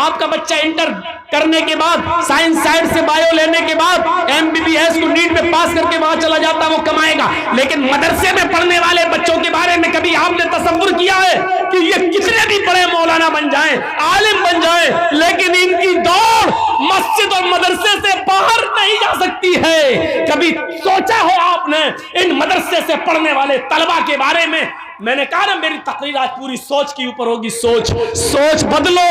آپ کا بچہ انٹر کرنے کے بعد سائنس سائڈ سے بایو لینے کے بعد MBBS کو نیٹ میں پاس کر کے وہاں چلا جاتا, وہ کمائے گا. لیکن مدرسے میں پڑھنے والے بچوں کے بارے میں کبھی آپ نے تصور کیا ہے کہ یہ کتنے بھی بڑے مولانا بن جائیں, عالم بن جائیں, لیکن ان کی دوڑ مسجد اور مدرسے سے باہر نہیں جا سکتی ہے؟ کبھی سوچا ہو آپ نے ان مدرسے سے پڑھنے والے طلبہ کے بارے میں؟ میں نے کہا نا میری تقریر آج پوری سوچ کے اوپر ہوگی. سوچ بدلو.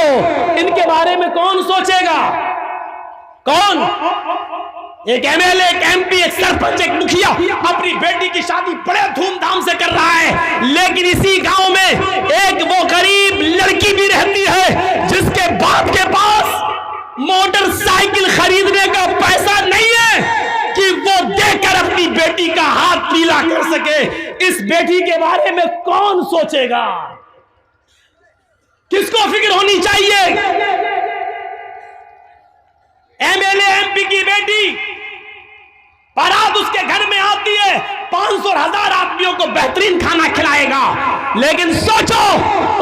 ان کے بارے میں کون سوچے گا؟ کون؟ ایک MLA, ایک MP, ایک سرپنچ, ایک مکھیا اپنی بیٹی کی شادی بڑے دھوم دھام سے کر رہا ہے, لیکن اسی گاؤں میں ایک وہ غریب لڑکی بھی رہتی ہے جس کے باپ کے پاس موٹر سائیکل خریدنے کا پیسہ نہیں ہے کہ وہ دے کر اپنی بیٹی کا ہاتھ پیلا کر سکے. اس بیٹی کے بارے میں کون سوچے گا؟ کس کو فکر ہونی چاہیے؟ MLA MP کی بیٹی بارات اس کے گھر میں آتی ہے, 500 اور 1000 آدمیوں کو بہترین کھانا کھلائے گا. لیکن سوچو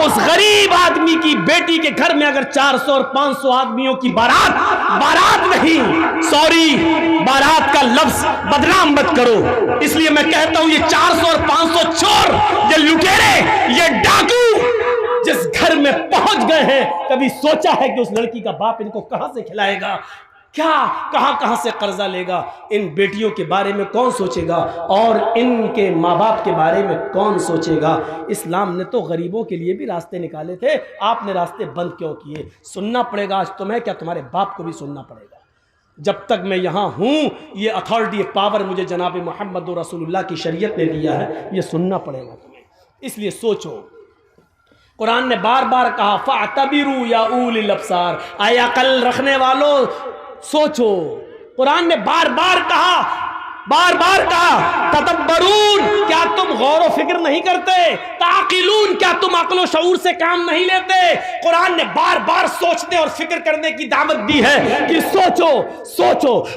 اس غریب آدمی کی بیٹی کے گھر میں اگر 400 اور 500 آدمیوں کی بارات نہیں, سوری بارات کا لفظ بدنام مت کرو, اس لیے میں کہتا ہوں یہ 400 اور 500 چور, یہ لٹیرے, یہ ڈاکو جس گھر میں پہنچ گئے ہیں, کبھی سوچا ہے کہ اس لڑکی کا باپ ان کو کہاں سے کھلائے گا؟ کیا کہاں سے قرضہ لے گا؟ ان بیٹیوں کے بارے میں کون سوچے گا؟ اور ان کے ماں باپ کے بارے میں کون سوچے گا؟ اسلام نے تو غریبوں کے لیے بھی راستے نکالے تھے, آپ نے راستے بند کیوں کیے؟ سننا پڑے گا آج تمہیں, کیا تمہارے باپ کو بھی سننا پڑے گا. جب تک میں یہاں ہوں یہ اتھارٹی, یہ پاور مجھے جناب محمد رسول اللہ کی شریعت نے دیا ہے, یہ سننا پڑے گا تمہیں. اس لیے سوچو. قرآن نے بار بار کہا فَاعْتَبِرُوا يَا أُولِي الْأَبْصَارِ, اے عقل رکھنے والوں سوچو. قرآن نے بار بار کہا تدبرون, کیا تم غور و فکر نہیں کرتے؟ تعقلون, کیا تم عقل و شعور سے کام نہیں لیتے؟ قرآن نے بار بار سوچنے اور فکر کرنے کی دعوت دی ہے کہ سوچو.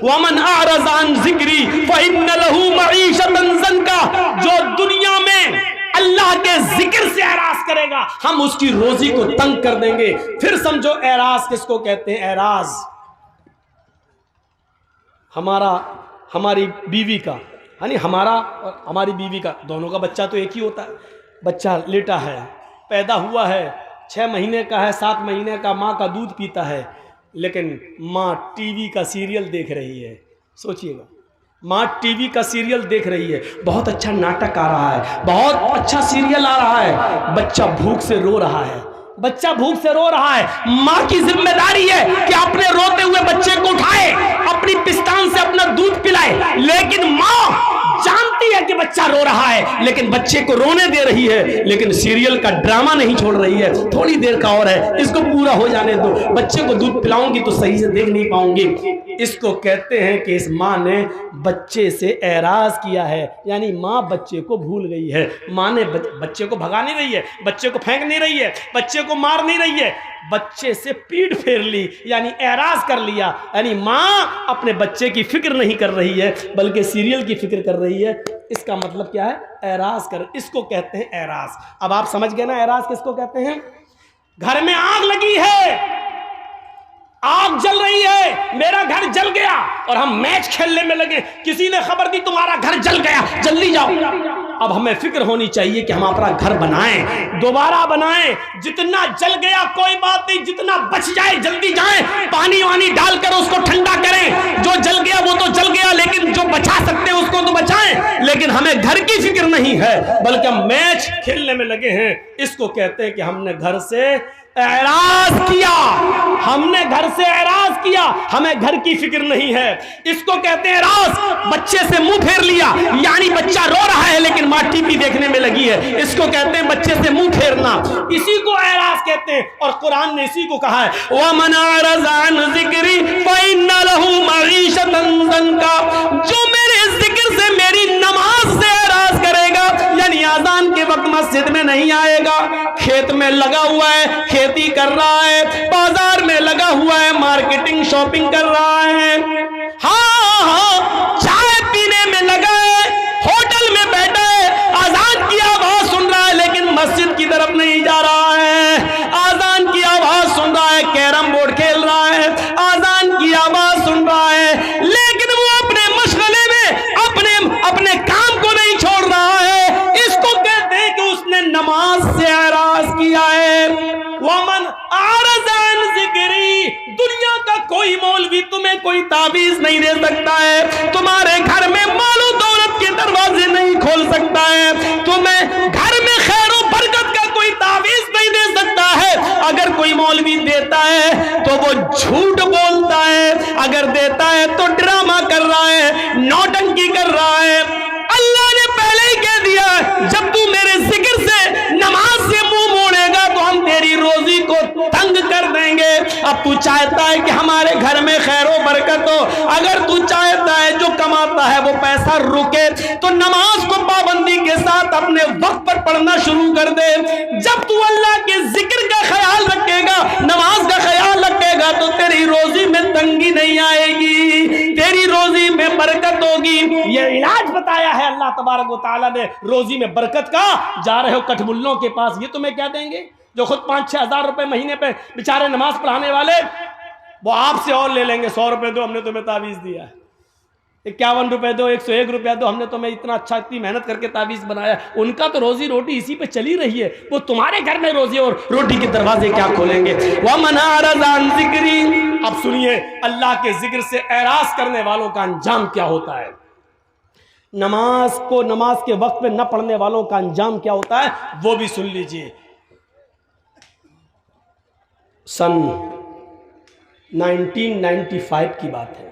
وَمَنْ أَعْرَضَ عَنْ ذِكْرِي فَإِنَّ لَهُ مَعِيشَةً ضَنْكَ, جو دنیا میں اللہ کے ذکر سے اعراض کرے گا ہم اس کی روزی کو تنگ کر دیں گے. پھر سمجھو اعراض کس کو کہتے ہیں؟ اعراض ہماری بیوی کا, یعنی ہمارا اور ہماری بیوی کا, دونوں کا بچہ تو ایک ہی ہوتا ہے. بچہ لیٹا ہے, پیدا ہوا ہے, 6 مہینے کا ہے, 7 مہینے کا, ماں کا دودھ پیتا ہے, لیکن ماں ٹی وی کا سیریل دیکھ رہی ہے. سوچئے گا ماں ٹی وی کا سیریل دیکھ رہی ہے، بہت اچھا ناٹک آ رہا ہے، بہت اچھا سیریل آ رہا ہے، بچہ بھوک سے رو رہا ہے، بچہ بھوک سے رو رہا ہے، ماں کی ذمہ داری ہے کہ اپنے روتے ہوئے بچے کو اٹھائے، اپنی پستان سے اپنا دودھ پلائے، لیکن ماں جانتی ہے کہ بچہ رو رہا ہے لیکن بچے کو رونے دے رہی ہے، لیکن سیریل کا ڈرامہ نہیں چھوڑ رہی ہے، تھوڑی دیر کا اور ہے، اس کو پورا ہو جانے دو، بچے کو دودھ پلاؤں گی تو صحیح سے دیکھ نہیں پاؤں گی۔ اس کو کہتے ہیں کہ اس ماں نے بچے سے اعراض کیا ہے، یعنی ماں بچے کو بھول گئی ہے، ماں نے بچے کو بھگا نہیں رہی ہے، بچے کو پھینک نہیں رہی ہے، بچے کو مار نہیں رہی ہے، بچے سے پیٹ پھیر لی، یعنی اعراض کر لیا، یعنی ماں اپنے بچے کی فکر نہیں کر رہی ہے بلکہ سیریل کی فکر کر رہی ہے۔ اس کا مطلب کیا ہے؟ اعراض کر، اس کو کہتے ہیں اعراض۔ اب آپ سمجھ گئے نا اعراض کس کو کہتے ہیں؟ گھر میں آگ لگی ہے، آگ جل رہی ہے، میرا گھر جل گیا اور ہم میچ کھیلنے میں لگے، کسی نے خبر دی تمہارا گھر جل گیا، جلدی جاؤ۔ اب ہمیں فکر ہونی چاہیے کہ ہم اپنا گھر بنائیں، دوبارہ بنائیں، جتنا جل گیا کوئی بات نہیں، جتنا بچ جائے جلدی جائیں، پانی وانی ڈال کر اس کو ٹھنڈا کریں، جو جل گیا وہ تو جل گیا لیکن جو بچا سکتے ہیں اس کو تو بچائیں، لیکن ہمیں گھر کی فکر نہیں ہے بلکہ ہم میچ کھیلنے میں لگے ہیں۔ اس کو کہتے ہیں کہ ہم نے گھر سے اعراض کیا، ہم نے گھر سے اعراض کیا، ہمیں گھر کی فکر نہیں ہے۔ اس کو کہتے ہیں اعراض، بچے سے منہ پھیر لیا، یعنی بچہ رو رہا ہے لیکن ماں ٹی وی دیکھنے میں لگی ہے، اس کو کہتے ہیں بچے سے منہ پھیرنا، اسی کو اعراض کہتے ہیں، اور قرآن نے اسی کو کہا ہے وَمَنْ أَعْرَضَ عَنْ ذِكْرِي فَإِنَّ لَهُ مَعِيشَةً ضَنْكًا، جو میرے ذکر سے، میری نماز سے اعراض کرے گا، یعنی اذان کے وقت مسجد میں نہیں آئے گا، کھیت میں لگا ہوا ہے، کھیتی کر رہا ہے، بازار میں لگا ہوا ہے، مارکیٹنگ شاپنگ کر رہا ہے، ہاں چائے پینے میں لگا ہے، ہوٹل میں بیٹھا ہے، اذان کی آواز سن رہا ہے لیکن مسجد کی طرف نہیں جا رہا ہے، اذان کی آواز سن رہا ہے، کیرم بورڈ کھیل رہا ہے، اذان کی آواز سن رہا ہے لیکن وہ اپنے مشغلے میں اپنے کام کو نہیں چھوڑ رہا ہے، اس کو کہتے ہیں کہ اس نے نماز سے اعراض کیا ہے۔ وَمَنْ أَعْرَضَ عَنْ ذِكْرِي، دنیا کا کوئی مولوی تمہیں کوئی تعویذ نہیں دے سکتا ہے، تمہارے گھر میں مال و دولت کے دروازے نہیں کھول سکتا ہے، تمہیں گھر میں خیر و برکت کا کوئی تعویذ نہیں دے سکتا ہے، اگر کوئی مولوی دیتا ہے تو وہ جھوٹ بولتا ہے، اگر دیتا ہے تو ڈرامہ کر رہا ہے، نوٹنکی کر رہا ہے۔ اللہ نے پہلے ہی کہہ دیا جب تو میرے ذکر سے، نماز سے منہ موڑے گا تو ہم تیری روزی کو تنگ کر دیں گے۔ اب تو چاہتا ہے کہ ہمارے گھر میں خیر و برکت ہو، اگر تو چاہتا ہے جو کماتا ہے وہ پیسہ رکے تو نماز کو پابندی کے ساتھ اپنے وقت پر پڑھنا شروع کر دے۔ جب تو اللہ کے ذکر کا خیال رکھے گا، نماز کا خیال رکھے گا تو تیری روزی میں تنگی نہیں آئے گی، تیری روزی میں برکت ہوگی۔ یہ علاج بتایا ہے اللہ تبارک و تعالیٰ نے روزی میں برکت کا۔ جا رہے ہو کٹھ ملوں کے پاس، یہ تمہیں کیا دیں گے؟ جو خود 5-6 ہزار روپے مہینے پہ بیچارے نماز پڑھانے والے، وہ آپ سے اور لے لیں گے، 100 روپے دو، ہم نے تمہیں تعویذ دیا ہے، 51 روپے دو، 101 روپیہ دو، ہم نے تمہیں اتنا اچھا، اتنی محنت کر کے تعویذ بنایا۔ ان کا تو روزی روٹی اسی پہ چلی رہی ہے، وہ تمہارے گھر میں روزی اور روٹی کے دروازے کیا کھولیں گے؟ وَمَنْ أَعْرَضَ عَنْ ذِكْرِي، اب سنیے اللہ کے ذکر سے اعراض کرنے والوں کا انجام کیا ہوتا ہے، نماز کے وقت پہ نہ پڑھنے والوں کا انجام کیا ہوتا ہے وہ بھی سن لیجئے۔ سن 1995 کی بات ہے،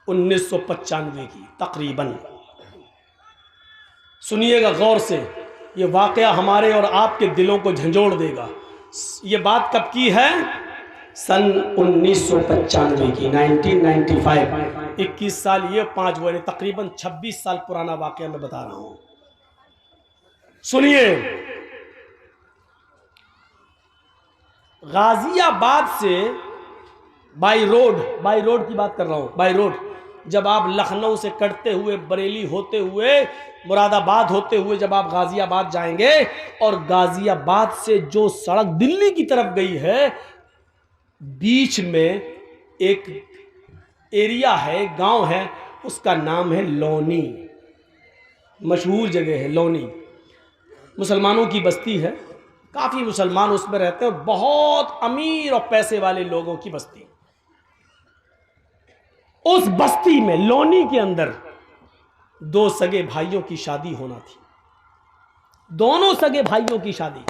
1995 کی تقریباً، سنیے گا غور سے، یہ واقعہ ہمارے اور آپ کے دلوں کو جھنجھوڑ دے گا۔ یہ بات کب کی ہے؟ سن 1995 کی، 1995، 21 سال یہ 5 وہ، تقریباً 26 سال پرانا واقعہ میں بتا رہا ہوں۔ سنیے، غازی آباد سے بائی روڈ کی بات کر رہا ہوں، بائی روڈ، جب آپ لکھنؤ سے کٹتے ہوئے، بریلی ہوتے ہوئے، مراد آباد ہوتے ہوئے جب آپ غازی آباد جائیں گے، اور غازی آباد سے جو سڑک دلی کی طرف گئی ہے، بیچ میں ایک ایریا ہے، گاؤں ہے، اس کا نام ہے لونی، مشہور جگہ ہے لونی، مسلمانوں کی بستی ہے، کافی مسلمان اس میں رہتے ہیں، بہت امیر اور پیسے والے لوگوں کی بستی۔ اس بستی میں لونی کے اندر دو سگے بھائیوں کی شادی ہونا تھی، دونوں سگے بھائیوں کی شادی،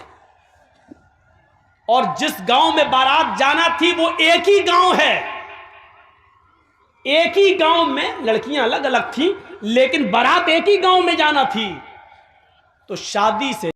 اور جس گاؤں میں بارات جانا تھی وہ ایک ہی گاؤں ہے، ایک ہی گاؤں میں لڑکیاں الگ الگ تھیں لیکن بارات ایک ہی گاؤں میں جانا تھی۔ تو شادی سے